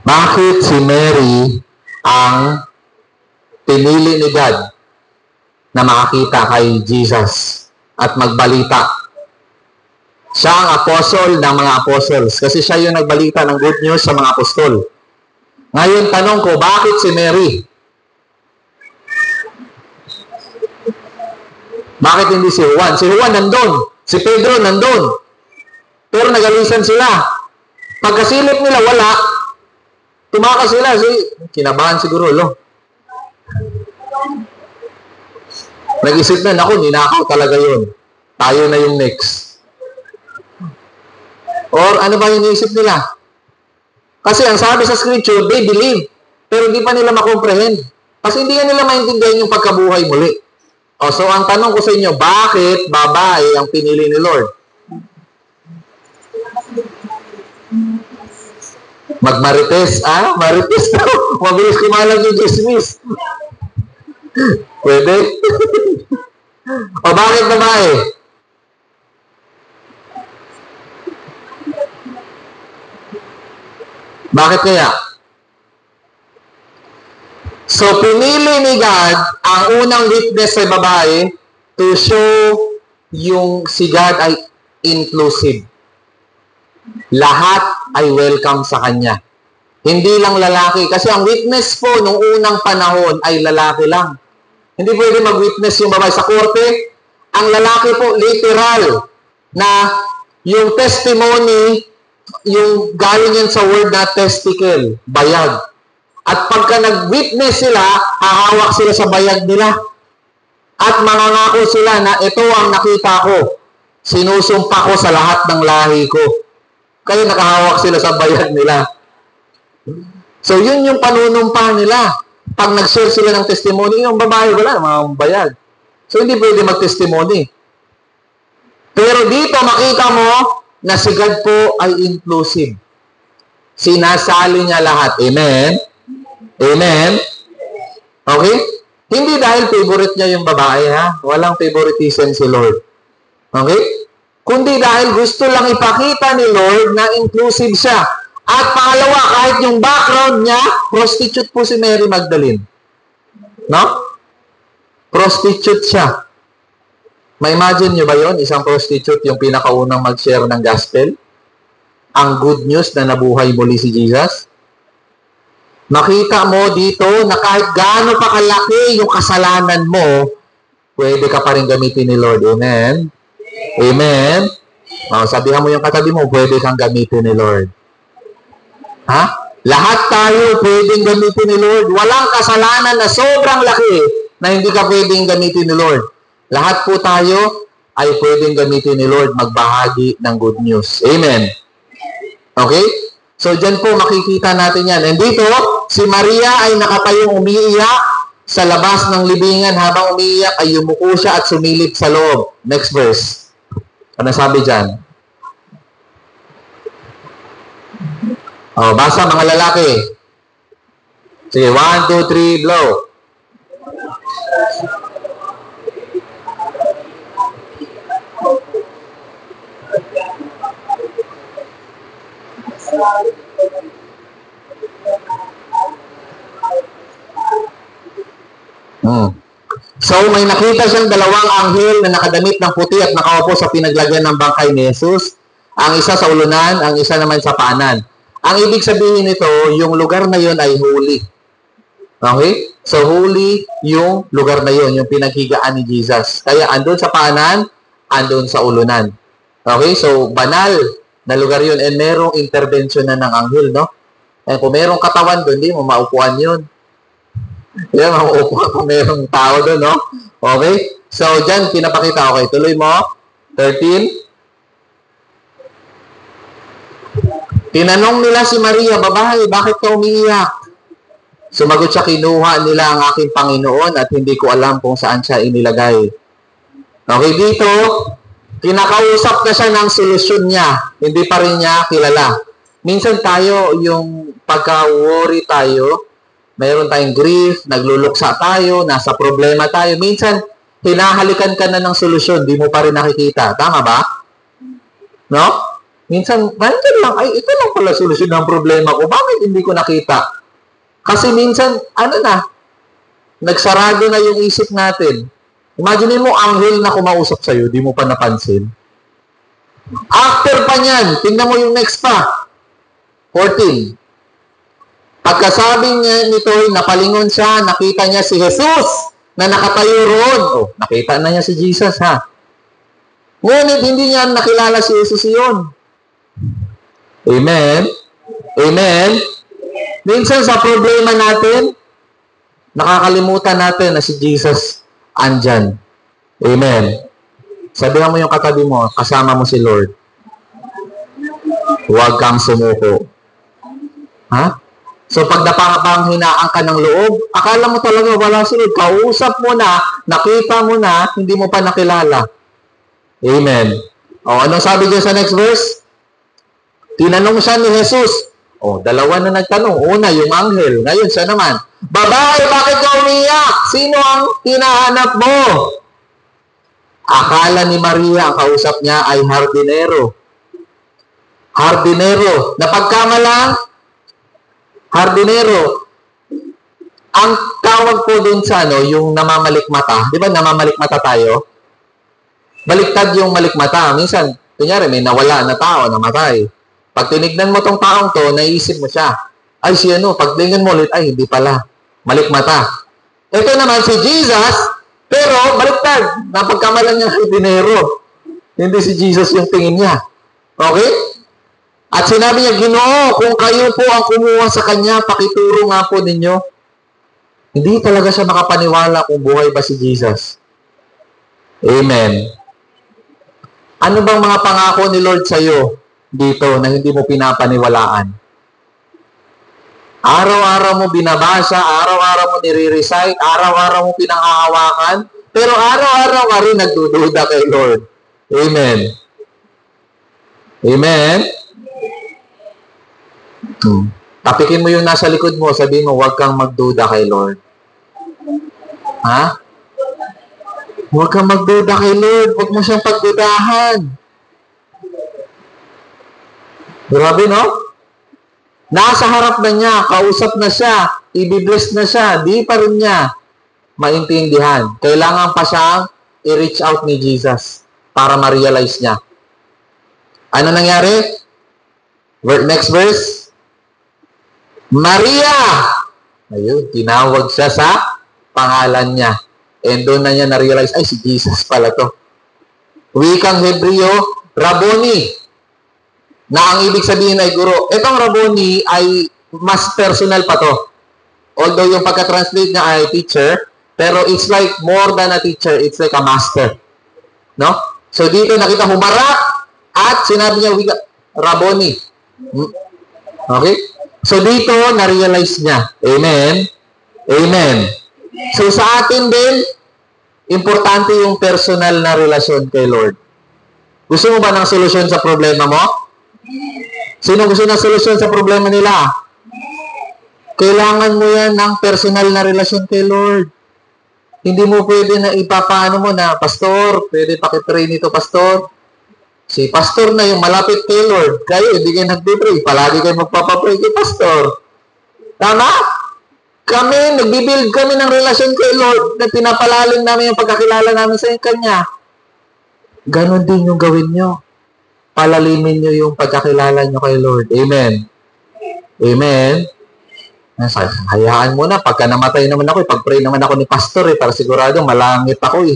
Speaker 3: Bakit si Mary ang pinili ni God na makakita kay Jesus at magbalita? Siya ang apostle ng mga apostles kasi siya yung nagbalita ng good news sa mga apostol. Ngayon, tanong ko, bakit si Mary? Bakit hindi si Juan? Si Juan nandun. Si Pedro nandun. Pero nagalisan sila. Pagkasilip nila, wala. Tumakas sila. Kinabahan siguro, lo. Nag-isip na, naku, ninakaw talaga yun. Tayo na yung next. Or ano ba yung isip nila? Kasi ang sabi sa scripture, they believe. Pero hindi pa nila makomprehend. Kasi hindi nila maintindihan yung pagkabuhay muli. So ang tanong ko sa inyo, bakit babae ang pinili ni Lord? Magmarites. Marites daw. Mabilis kumalag yung chismis. Pwede? Bakit babae? Bakit kaya? So, pinili ni God ang unang witness sa babae to show yung si God ay inclusive. Lahat ay welcome sa Kanya. Hindi lang lalaki. Kasi ang witness po nung unang panahon ay lalaki lang. Hindi pwede mag-witness yung babae sa korte. Ang lalaki po, literal, na yung testimony, yung galing yan sa word na testicle, bayag. At pagka nag-witness sila, hahawak sila sa bayag nila. At mangangako sila na ito ang nakita ko. Sinusumpa ko sa lahat ng lahi ko. Kaya nakahawak sila sa bayag nila. So, yun yung panunumpa nila. Pag nag-share sila ng testimony, yung babae wala, mga bayag. So, hindi pwede mag-testimony. Pero dito, makita mo na si God po ay inclusive. Sinasali niya lahat. Amen? Amen? Okay? Hindi dahil favorite niya yung babae, ha? Walang favoritism si Lord. Okay? Kundi dahil gusto lang ipakita ni Lord na inclusive siya. At pangalawa, kahit yung background niya, prostitute po si Mary Magdalene. No? Prostitute siya. Ma-imagine nyo ba yon? Isang prostitute yung pinakaunang mag-share ng gospel? Ang good news na nabuhay muli si Jesus? Makita mo dito na kahit gaano pa kalaki yung kasalanan mo, pwede ka pa rin gamitin ni Lord. Amen? Amen? Sabihan mo yung katabi mo, pwede kang gamitin ni Lord. Ha? Lahat tayo pwedeng gamitin ni Lord. Walang kasalanan na sobrang laki na hindi ka pwedeng gamitin ni Lord. Lahat po tayo ay pwedeng gamitin ni Lord magbahagi ng good news. Amen? Okay? So, dyan po makikita natin yan. And dito, si Maria ay nakatayong umiiyak sa labas ng libingan. Habang umiiyak ay yumuko siya at sumilip sa loob. Next verse. Ano sabi dyan? Basa mga lalaki. Sige, 1, 2, 3, blow. So, may nakita siyang dalawang anghel na nakadamit ng puti at nakaupo sa pinaglagyan ng bangkay ni Jesus. Ang isa sa ulunan, ang isa naman sa paanan. Ang ibig sabihin nito, yung lugar na yon ay holy. Okay? So, holy yung lugar na yon, yung pinaghigaan ni Jesus. Kaya, andun sa paanan, andun sa ulunan. Okay? So, banal na lugar yun. And merong intervention na ng anghel, no? And kung merong katawan doon, di mo maupuan yun. Yan, mauupuan kung merong tao doon, no? Okay? So, dyan, pinapakita. Okay, tuloy mo. 13. Tinanong nila si Maria, babae, bakit ka umiiyak? Sumagot siya, kinuha nila ang aking Panginoon at hindi ko alam kung saan siya inilagay. Okay, dito, kinakausap na siya ng solusyon niya. Hindi pa rin niya kilala. Minsan tayo, yung pagka-worry tayo, mayroon tayong grief, nagluluksa tayo, nasa problema tayo. Minsan, hinahalikan ka na ng solusyon, di mo pa rin nakikita. Tama ba? No? Minsan, nandiyan lang, ay, ito lang pala solusyon ng problema ko. Bakit hindi ko nakita? Kasi minsan, nagsarado na yung isip natin. Imagine mo, anghel na kumausap sa'yo, di mo pa napansin. After pa niyan, tingnan mo yung next pa. 14. Pagkasabi niya nito, napalingon siya, nakita niya si Jesus na nakatayo roon. Nakita na niya si Jesus, ha? Ngunit hindi niya nakilala si Jesus iyon. Amen? Amen? Minsan sa problema natin, nakakalimutan natin na si Jesus andyan. Amen? Sabihan mo yung katabi mo, kasama mo si Lord. Huwag kang sumuko. Ha? So, pag napanghinaan ka ng loob, akala mo talaga wala si Lord. Kausap mo na, nakita mo na, hindi mo pa nakilala. Amen. Anong sabi dyan sa next verse? Tinanong siya ni Jesus. Dalawa na nagtanong. Una, yung anghel. Ngayon, siya naman. Babae, bakit ka umiyak? Sino ang hinahanap mo? Akala ni Maria, ang kausap niya ay hardinero. Hardinero. Napagkamalang? Hardinero. Ang tawag po dun sa yung namamalikmata. Di ba namamalikmata tayo? Baliktad yung malikmata. Minsan, kunyari, may nawala na tao, namatay. Pag tinignan mo tong taong to, naisip mo siya. Ay, pag tingnan mo ulit, ay, hindi pala. Malikmata. Ito naman si Jesus, pero baliktad. Napagkamalan niya kay dinero. Hindi si Jesus yung tingin niya. Okay? At sinabi niya, Ginoo, kung kayo po ang kumuha sa kanya, pakituro nga po ninyo. Hindi talaga siya makapaniwala kung buhay ba si Jesus. Amen. Ano bang mga pangako ni Lord sa'yo dito na hindi mo pinapaniwalaan? Araw-araw mo binabasa, araw-araw mo nire-recite, araw-araw mo pinanghahawakan, pero araw-araw ka rin nagdududa kay Lord. Amen. Amen? Tapikin mo yung nasa likod mo, sabihin mo, huwag kang magduda kay Lord. Ha? Huwag kang magduda kay Lord. Huwag mo siyang pagdudahan. Grabe, no? Nasa harap na niya, kausap na siya, i-bless na siya, di pa rin niya maintindihan. Kailangan pa siyang i-reach out ni Jesus para ma-realize niya. Ano nangyari? Next verse. Maria! Ayun, tinawag siya sa pangalan niya. And doon na niya na-realize, ay, si Jesus pala to. Wikang Hebreo, Rabboni. Na ang ibig sabihin ay guro. Itong Rabboni ay mas personal pa to. Although yung pagka-translate niya ay teacher, pero it's like more than a teacher, it's like a master. No? So dito nakita humarap at sinabi niya Rabboni. Okay? So dito na-realize niya. Amen? Amen. So sa atin din, importante yung personal na relasyon kay Lord. Gusto mo ba ng solusyon sa problema mo? Sino gusto ng solusyon sa problema nila? Kailangan mo yan ng personal na relasyon kay Lord. Hindi mo pwede na ipapaano mo na, Pastor, pwede pakipray nito, Pastor. Si Pastor na yung malapit kay Lord. Kayo, hindi kayo nagpipray. Palagi kayo magpapapray kay Pastor. Tama? Kami, nagbibuild kami ng relasyon kay Lord na pinapalalim namin yung pagkakilala namin sa Kanya. Ganon din yung gawin nyo. Palalimin nyo yung pagkakilala nyo kay Lord. Amen. Amen. Hayaan mo na. Pagka namatay naman ako, pag-pray naman ako ni Pastor, para sigurado malangit ako .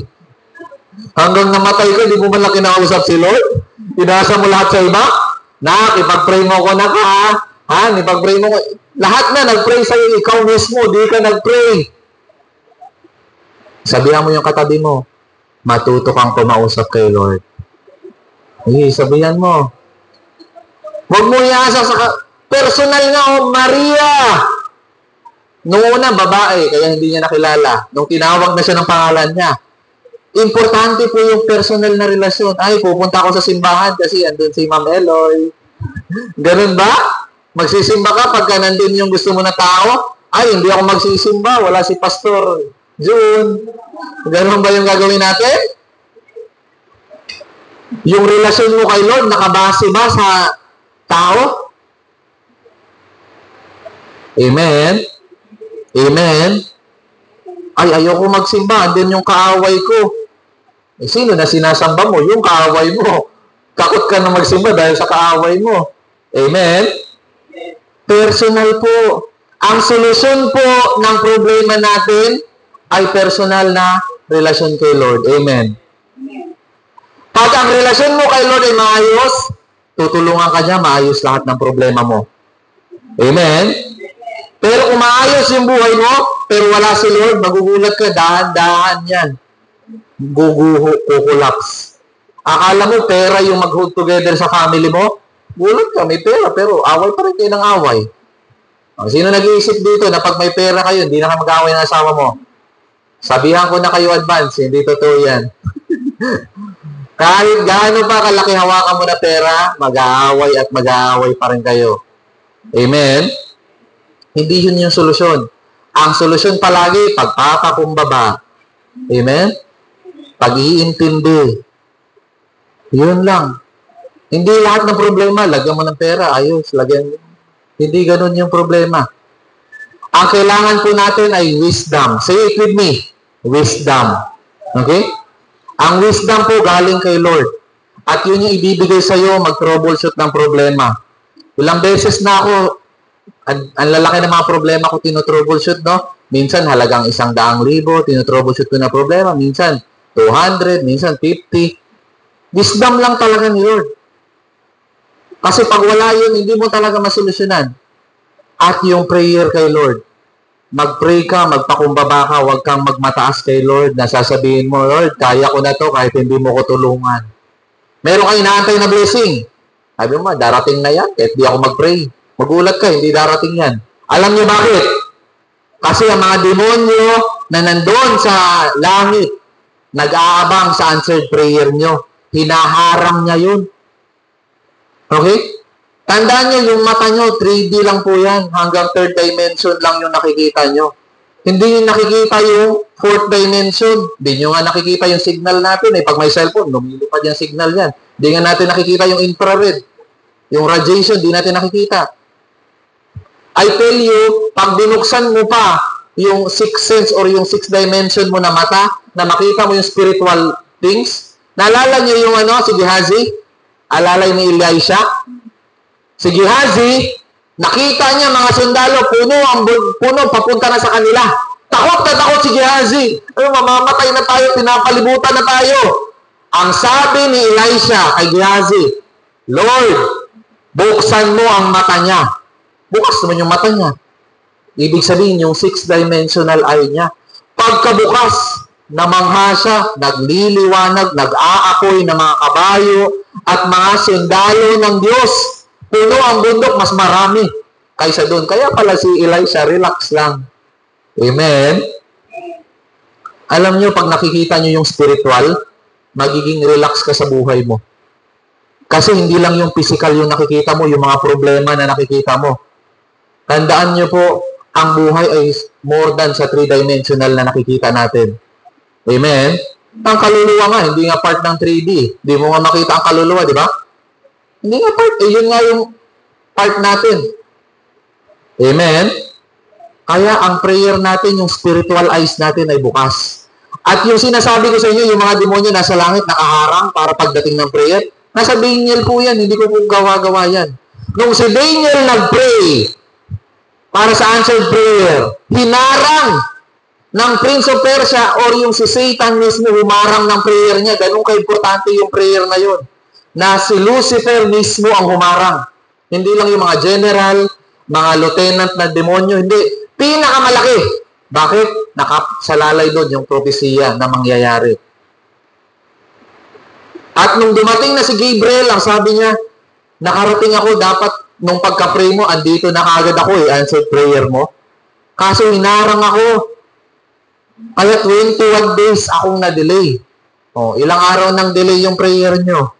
Speaker 3: Hanggang namatay ko, di mo man lang kinausap si Lord? Inasa mo lahat sa iba? Ipag-pray mo ko na ka, ha? Ipag-pray mo ko. Lahat na, nag-pray sa'yo. Ikaw mismo, di ka nag-pray. Sabihan mo yung katabi mo, matuto kang kumausap kay Lord. Sabihan mo. Huwag mo iasa sa personal nga, Maria! Noong una, babae, kaya hindi niya nakilala. Nung tinawag na siya ng pangalan niya, importante po yung personal na relasyon. Ay, pupunta ako sa simbahan kasi andun si Ma'am Eloy. Ganun ba? Magsisimba ka pagka nandun yung gusto mo na tao? Ay, hindi ako magsisimba. Wala si Pastor June. Ganun ba yung gagawin natin? Yung relasyon mo kay Lord, nakabase ba sa tao? Amen? Amen? Ay, ayoko magsimba. Andun yung kaaway ko. Sino na sinasamba mo? Yung kaaway mo. Takot ka na magsimba dahil sa kaaway mo. Amen? Personal po. Ang solusyon po ng problema natin ay personal na relasyon kay Lord. Amen? Pag ang relasyon mo kay Lord ay maayos, tutulungan ka niya, maayos lahat ng problema mo. Amen? Pero kung maayos yung buhay mo, pero wala si Lord, magugulat ka, dahan-dahan yan. Kukulaps. Akala mo, pera yung mag-hold together sa family mo? Gulat ka, may pera, pero away pa rin kayo ng away. Sino nag-iisip dito na pag may pera kayo, hindi na kayo mag-away ng asawa mo? Sabihan ko na kayo advance, hindi totoo yan. Kahit gaano pa kalaki hawakan mo na pera, mag-aaway at mag-aaway pa rin kayo. Amen? Hindi yun yung solusyon. Ang solusyon palagi, pagpapakumbaba. Amen? Pag-iintindi. Yun lang. Hindi lahat ng problema, lagyan mo ng pera, ayos, lagyan mo. Hindi ganun yung problema. Ang kailangan po natin ay wisdom. Say it with me. Wisdom. Okay? Ang wisdom po galing kay Lord. At yun yung ibibigay sa'yo, mag-troubleshoot ng problema. Ilang beses na ako, ang lalaki ng mga problema ko tinotroubleshoot, no? Minsan halagang 100,000, tinotroubleshoot ko na problema. Minsan 200, minsan 50. Wisdom lang talaga ni Lord. Kasi pag wala yun, hindi mo talaga masolusyonan. At yung prayer kay Lord. Mag-pray ka, magpakumbaba ka, huwag kang magmataas kay Lord. Nasasabihin mo, Lord, kaya ko na to kahit hindi mo ko tulungan. Meron kayo inaantay na blessing. Sabi mo, darating na yan kahit di ako mag-pray. Magulat ka, hindi darating yan. Alam niyo bakit? Kasi ang mga demonyo na nandun sa langit, nag-aabang sa answered prayer nyo. Hinaharang niya yun. Okay? Tandaan nyo, yung mata nyo, 3D lang po yan. Hanggang 3rd dimension lang yung nakikita nyo. Hindi nyo nakikita yung 4th dimension. Hindi nyo nga nakikita yung signal natin. Pag may cellphone, lumilipad yung signal yan. Hindi nga natin nakikita yung infrared. Yung radiation, hindi natin nakikita. I tell you, pag binuksan mo pa yung 6th sense or yung 6th dimension mo na mata, na makita mo yung spiritual things? Naalala niyo yung si Gehazi? Alalay ni Elisha? Si Gehazi, nakita niya mga sundalo, puno, papunta na sa kanila. Takot na takot si Gehazi. Mamamatay na tayo, pinapalibutan na tayo. Ang sabi ni Elisha kay Gehazi, Lord, buksan mo ang mata niya. Bukas naman yung mata niya. Ibig sabihin, yung 6-dimensional eye niya. Pagkabukas, namangha siya, nagliliwanag, nag-aapoy ng mga kabayo at mga sundalo ng Diyos. Puno ang bundok, mas marami kaysa doon. Kaya pala si Elisha, relax lang. Amen? Alam nyo, pag nakikita nyo yung spiritual, magiging relax ka sa buhay mo. Kasi hindi lang yung physical yung nakikita mo, yung mga problema na nakikita mo. Tandaan nyo po, ang buhay ay more than sa 3-dimensional na nakikita natin. Amen? Ang kaluluwa nga, hindi nga part ng 3D. Hindi mo nga makita ang kaluluwa, di ba? Hindi nga part. Yun nga yung part natin. Amen? Kaya ang prayer natin, yung spiritual eyes natin ay bukas. At yung sinasabi ko sa inyo, yung mga demonyo nasa langit, nakaharang para pagdating ng prayer, nasa Daniel po yan, hindi ko po gawa-gawa yan. Nung si Daniel nag-pray para sa answered prayer, hinarang ng Prince of Persia or yung si Satan mismo humarang ng prayer niya. Ganun ka-importante yung prayer na yun. Na si Lucifer mismo ang humarang. Hindi lang yung mga general, mga lieutenant na demonyo, hindi. Pinakamalaki. Bakit? Nakasalalay doon yung propesiya na mangyayari. At nung dumating na si Gabriel, ang sabi niya, nakarating ako, dapat nung pagka-pray mo, andito na kaagad ako answered prayer mo. Kaso hinarang ako. Kaya 21 days akong na-delay. Ilang araw nang delay yung prayer nyo.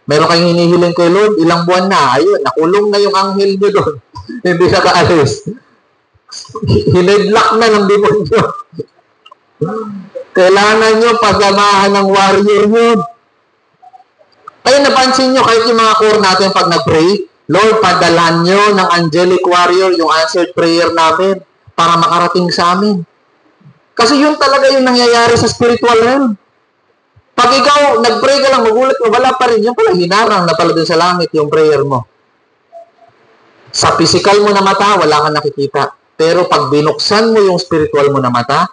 Speaker 3: Meron kayong hinihiling kay Lord, ilang buwan na. Ayun, nakulong na yung anghel nyo doon. Hindi siya kaalis. Hinedlock na ng demonyo. Kailangan nyo pagsamahan ng warrior nyo. Kaya napansin nyo, kahit yung mga core natin pag nag-pray, Lord, padalhan nyo ng angelic warrior yung answered prayer namin para makarating sa amin. Kasi yun talaga yung nangyayari sa spiritual realm. Pag ikaw, nag-pray ka lang, magulat mo, wala pa rin. Yung pala, hinarang na pala dun sa langit yung prayer mo. Sa physical mo na mata, wala kang nakikita. Pero pag binuksan mo yung spiritual mo na mata,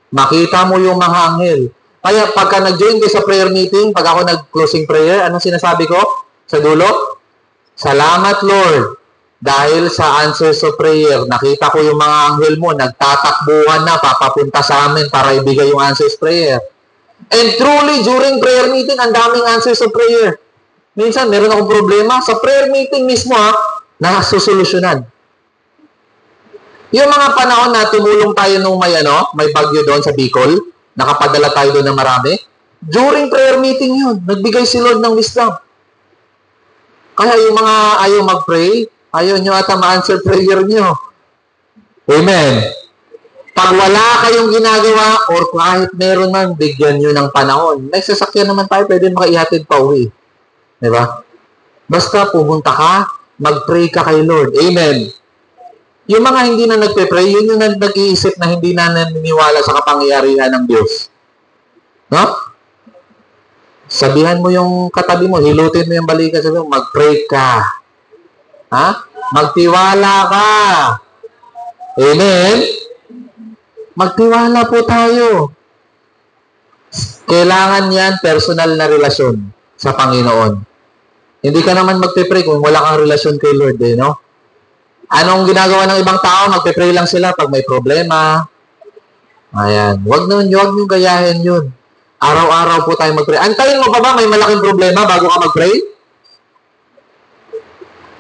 Speaker 3: makita mo yung mga anghel. Kaya pagka nag-join kayo sa prayer meeting, pag ako nag-closing prayer, anong sinasabi ko sa dulo? Salamat, Lord. Dahil sa answers of prayer, nakita ko yung mga anghel mo, nagtatakbuhan na, papapunta sa amin para ibigay yung answers prayer. And truly, during prayer meeting, ang daming answers of prayer. Minsan, meron akong problema. Sa prayer meeting mismo, nasusolusyonan. Yung mga panahon na tumulong tayo nung may bagyo doon sa Bicol, nakapadala tayo doon ng marami, during prayer meeting yun, nagbigay si Lord ng wisdom. Kaya yung mga ayaw mag-pray, ayaw nyo ata ma-answer prayer nyo. Amen. Pag wala kayong ginagawa, or kahit meron man, bigyan nyo ng panahon. May sasakyan naman tayo, pwede makaihatid pa uwi. Diba? Basta pumunta ka, mag-pray ka kay Lord. Amen. Yung mga hindi na nagpe-pray, yun yung nag-iisip na hindi na naniniwala sa kapangyarihan ng Diyos. No? Sabihan mo yung katabi mo, hilutin mo yung balikat, sabihin mo, mag-pray ka. Magtiwala ka. Amen? Magtiwala po tayo. Kailangan yan personal na relasyon sa Panginoon. Hindi ka naman magpe-pray kung wala kang relasyon kay Lord, no? Anong ginagawa ng ibang tao? Magpe-pray lang sila pag may problema. Ayan. Huwag nyo gayahin yun. Araw-araw po tayo mag-pray. Antayin mo pa ba may malaking problema bago ka mag-pray?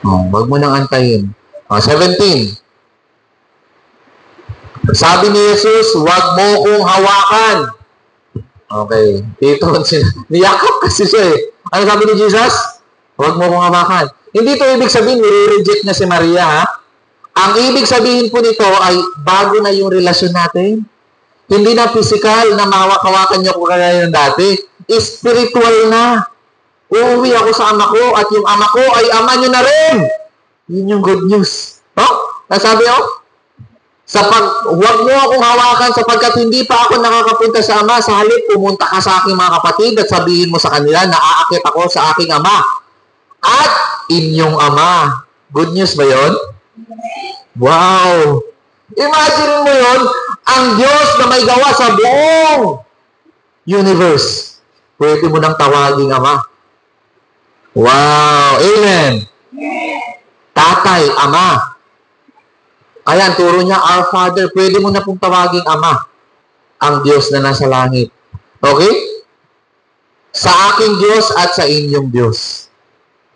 Speaker 3: Huwag mo nang antayin. 17. Sabi ni Jesus, huwag mo kong hawakan. Okay. Dito, niyakap kasi siya eh. Ano sabi ni Jesus? Huwag mo kong hawakan. Hindi ito ibig sabihin, nire-reject na si Maria, ha? Ang ibig sabihin po nito ay bago na yung relasyon natin. Hindi na physical na mahawak-hawakan niyo kung kaya yung dati. Spiritual na. Uuwi ako sa ama ko at yung ama ko ay ama niyo na rin. Yun yung good news. Nasabi Huwag mo akong hawakan sapagkat hindi pa ako nakakapunta sa Ama. Sa halip, pumunta ka sa aking mga kapatid at sabihin mo sa kanila na aakit ako sa aking Ama at inyong Ama. Good news ba yon? Wow! Imagine mo yon, ang Diyos na may gawa sa buong universe. Pwede mo nang tawagin Ama. Wow! Amen! Tatay, Ama. Kaya ang turo niya, Our Father, pwede mo na pong tawagin Ama, ang Diyos na nasa langit. Okay? Sa aking Diyos at sa inyong Diyos.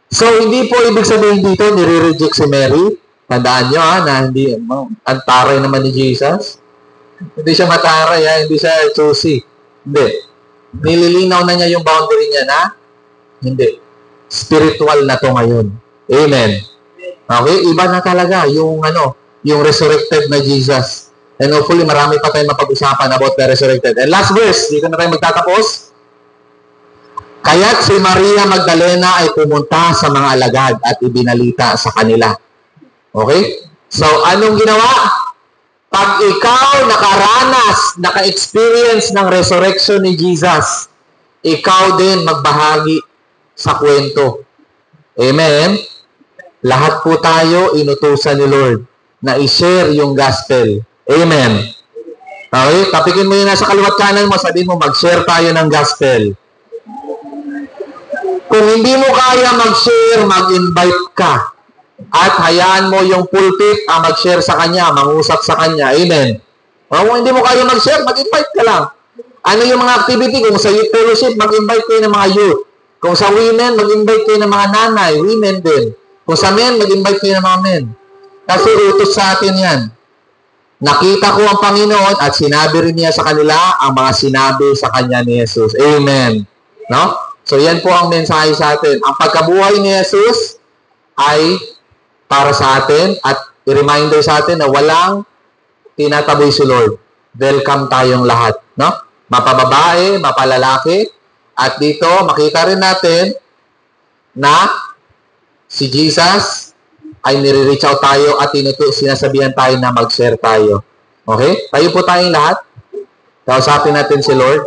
Speaker 3: So, hindi po ibig sabihin dito, nire-reject si Mary. Tandaan nyo na hindi, ang taray naman ni Jesus. Hindi siya mataray, hindi siya choosy. Hindi. Nililinaw na niya yung boundary niya na, hindi. Spiritual na to ngayon. Amen. Okay? Iba na talaga yung yung resurrected na Jesus. And hopefully, marami pa tayong mapag-usapan about the resurrected. And last verse, dito na tayo magtatapos. Kaya't si Maria Magdalena ay pumunta sa mga alagad at ibinalita sa kanila. Okay? So, anong ginawa? Pag ikaw nakaranas, naka-experience ng resurrection ni Jesus, ikaw din magbahagi sa kwento. Amen? Lahat po tayo inutusan ni Lord na i-share yung gospel. Amen. Okay? Tapikin mo yun nasa kaliwat kanan mo, sabihin mo, mag-share tayo ng gospel. Kung hindi mo kaya mag-share, mag-invite ka. At hayaan mo yung pulpit ang mag-share sa kanya, mangusap sa kanya. Amen. Kung hindi mo kaya mag-share, mag-invite ka lang. Ano yung mga activity? Kung sa youth fellowship, mag-invite kayo ng mga youth. Kung sa women, mag-invite kayo ng mga nanay, women din. Kung sa men, mag-invite kayo ng mga men. Kasi utos sa atin yan. Nakita ko ang Panginoon at sinabi rin niya sa kanila ang mga sinabi sa kanya ni Jesus. Amen. No? So, yan po ang mensahe sa atin. Ang pagkabuhay ni Jesus ay para sa atin at i-reminder sa atin na walang tinataboy si Lord. Welcome tayong lahat. No? Mapababae, mapalalaki. At dito, makita rin natin na si Jesus ay nire-reach out tayo at sinasabihan tayo na mag-share tayo. Okay? Tayo po tayong lahat. Kausapin natin si Lord.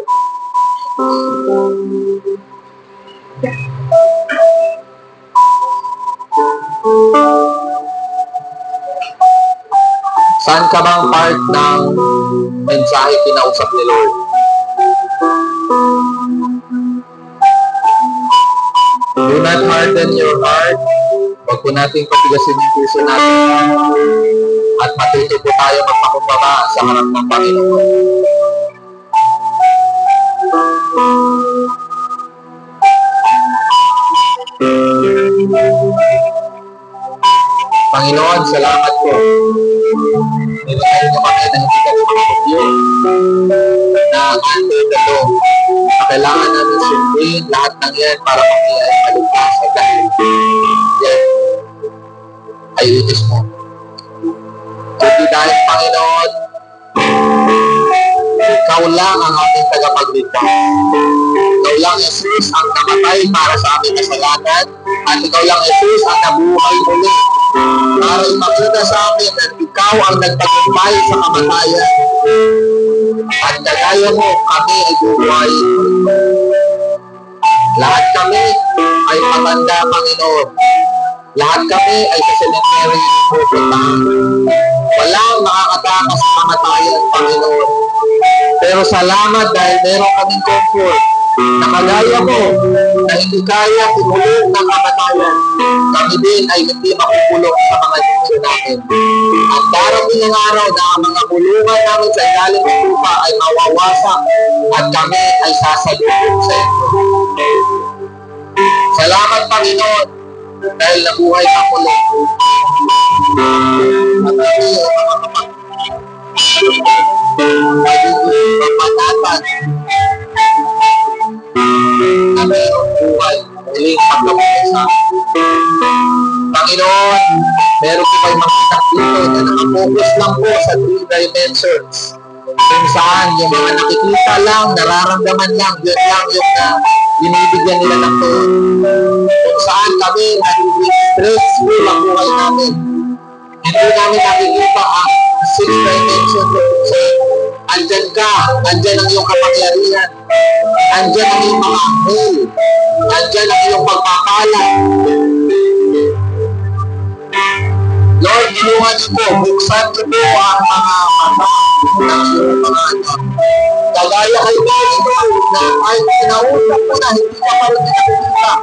Speaker 3: Saan ka bang part ng mensahe kinausap ni Lord? Do not harden your heart. Huwag po nating patigasin yung puso natin at matuto po tayo magpakumbaba sa harap ng Panginoon. Panginoon, salamat po. Nilagay niyo kami na hindi kami makapagyo na under the law. Kailangan namin sundin lahat ng yan para kami ay maligtas sa dahil yan ay utos mo. Kundi dahil, Panginoon, ikaw lang ang ating tagapagligtas. Ikaw lang, Jesus, ang namatay para sa aming kasalanan at ikaw lang, Jesus, ang nabuhay muli para ipakita sa amin na ikaw ang nagtagumpay sa kamatayan at kagaya mo kami ay buhay. Lahat kami ay matanda, Panginoon. Lahat kami ay sa cemetery pupuntahan. Walang makakatakas sa kamatayan, Panginoon. Pero salamat dahil meron kaming comfort na kagaya mo na hindi kaya ikulong ng kamatayan. Kami din ay hindi makukulong sa mga dito namin. At darating ang araw na ang mga kulungan namin sa ilalim ng lupa ay mawawasak at kami ay sasalubong sa inyo. Salamat, Panginoon, dahil nabuhay ka muli. At kami ay mga magiging mapanatag na mayroong buhay muling pagkabuhay sa amin. Panginoon, meron po kayo makita dito na nakapokus lang po sa 3 dimensions kung saan yung mga nakikita lang, nararamdaman lang, yun lang yung binibigyan nila ng tuon. Kung saan kami nagiging stressful ang buhay namin. Hindi namin nakikita ang 6 dimensions Andyan ka, andyan ang iyong kapangyarihan, andyan ang iyong mga anghel, andyan ang iyong pagpapala. Lord, ginawa niyo po, buksan niyo po ang mga mata ng iyong mga anak. Kagaya kay Mary, na kahit kinausap mo na, hindi ka pa rin nakikita.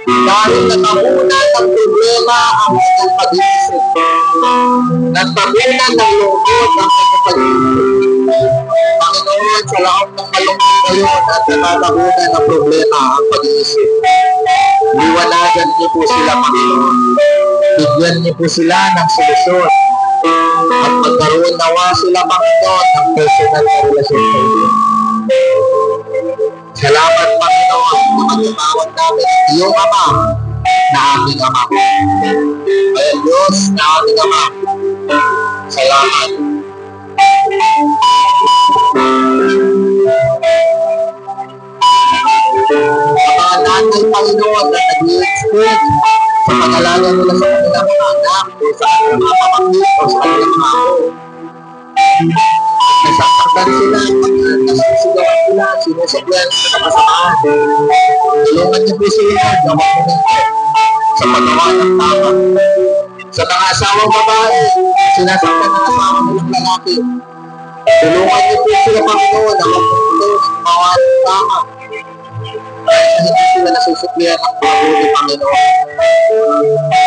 Speaker 3: Dahil natabunan ng problema ang kanyang pag-iisip. Natabunan ng lungkot ang kanyang pag-iisip. Panginoon, sa lahat ng malungkot ngayon at natatabunan ng problema ang pag-iisip. Liwanagan niyo po sila, Panginoon. Bigyan niyo po sila ng solusyon. At magkaroon nawa sila, Panginoon, ng personal na relasyon sa iyo. Salamat, Panginoon, na magkatawag namin ang iyong Ama na aming Ama. Kaya Diyos na aming Ama. Salamat. Mga nanay, Panginoon, na nag-i-expect sa pag-alaga nila sa kanilang mga anak o sa kanilang mga pamangkin o sa kanilang mga ako. Nasasaktan sila, nasisigawan sila, sinusuklan sa kasamaan. Tulungan niyo po sila, gawin mo nito sa paggawa ng tama. Sa mga asawang babae, sinasaktan ng asawa nilang lalaki. Tulungan niyo po sila, Panginoon, na magpupuloy ng gawa ng tama. Dahil hindi sila nasusuklihan ng pagbuti, Panginoon.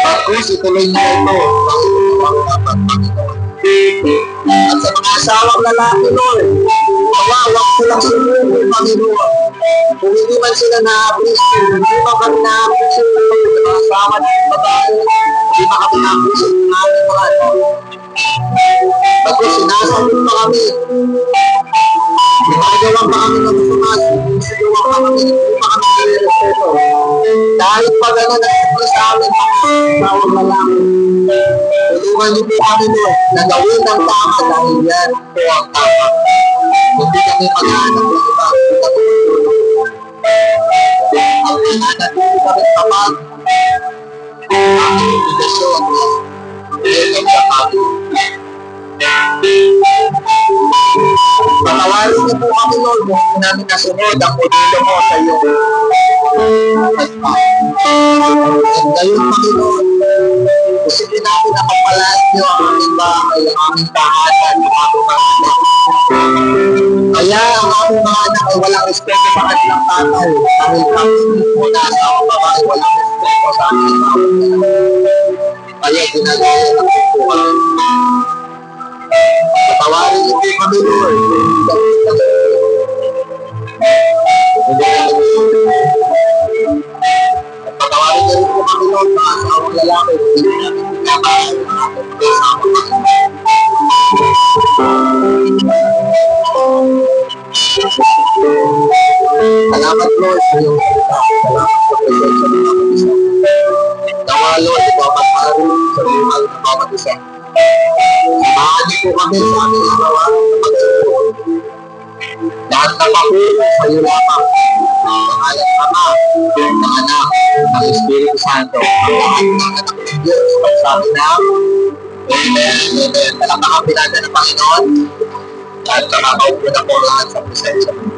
Speaker 3: Pagkus, ituloy niyo ito, Panginoon, Panginoon. At sa mga asawang lalaki, Lord, huwag silang sumuko, Panginoon. Kung hindi man sila na-appreciate, hindi ba kami na-appreciate sa mga asawa ng babae, hindi ba kami na-appreciate ng aming mga anak. Pagkus, sinasagot pa kami. Ginagawa pa kami ng sumas, sinuwa pa kami, hindi pa kami nire-respeto. Dahil pa gano'n nagsipro sa amin, mga lalaki. Tulungan niyo po kami, Lord, na gawin ng tama dahil yan po ang tama. Hindi kami maghanap ng iba. Ang hinahanap po kami kapag ang obligasyon na sa kami. Patawarin niyo po kami, Lord, kung hindi namin nasunod ang modelo mo sa iyo. At ngayon, Panginoon, gusto namin na kapalain niyo ang aming bahay, ang aming tahanan, ang aming mga anak. Kaya ang aming mga anak ay walang respeto sa kanilang tatay. Dahil kami mo na sa aming babae, walang respeto sa aming mga anak. Kaya ginagaya ng po kami. Patawarin niyo po kami, Lord. Patawarin niyo rin po kami, Lord, mga asawang lalaki. Hindi namin pinabahan ang ating kasama kami. Salamat, Lord, sa iyong salita. Salamat sa presensya ng bawat isa. Nawa, Lord, ipapag-aral sa buhay ng bawat isa. Samahan niyo po kami sa aming araw na pag-ibig. Lahat ng makulong sa iyo lamang. Ang ayat Ama, ng Anak, ng Espiritu Santo, ang lahat ng anak ng Diyos, pagsabi na, Amen, Amen. Palakpakan natin ng Panginoon at nakakaupo na po lahat sa presensya ng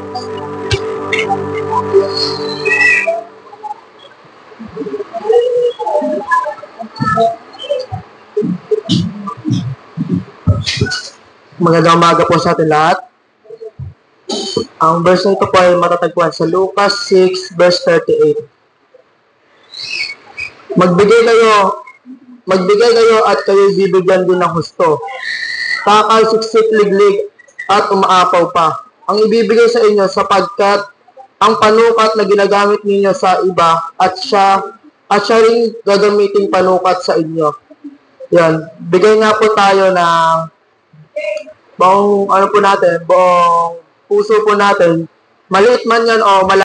Speaker 3: Diyos.
Speaker 2: Magandang umaga po sa atin lahat. Ang verse na ito po ay matatagpuan sa Lucas 6 verse 38. Magbigay kayo at kayo'y bibigyan din ng husto. Takal, siksik, liglig at umaapaw pa. Ang ibibigay sa inyo sapagkat ang panukat na ginagamit ninyo sa iba at siya rin gagamitin panukat sa inyo. Yan. Bigay nga po tayo ng buong puso po natin, maliit man yan o malaki.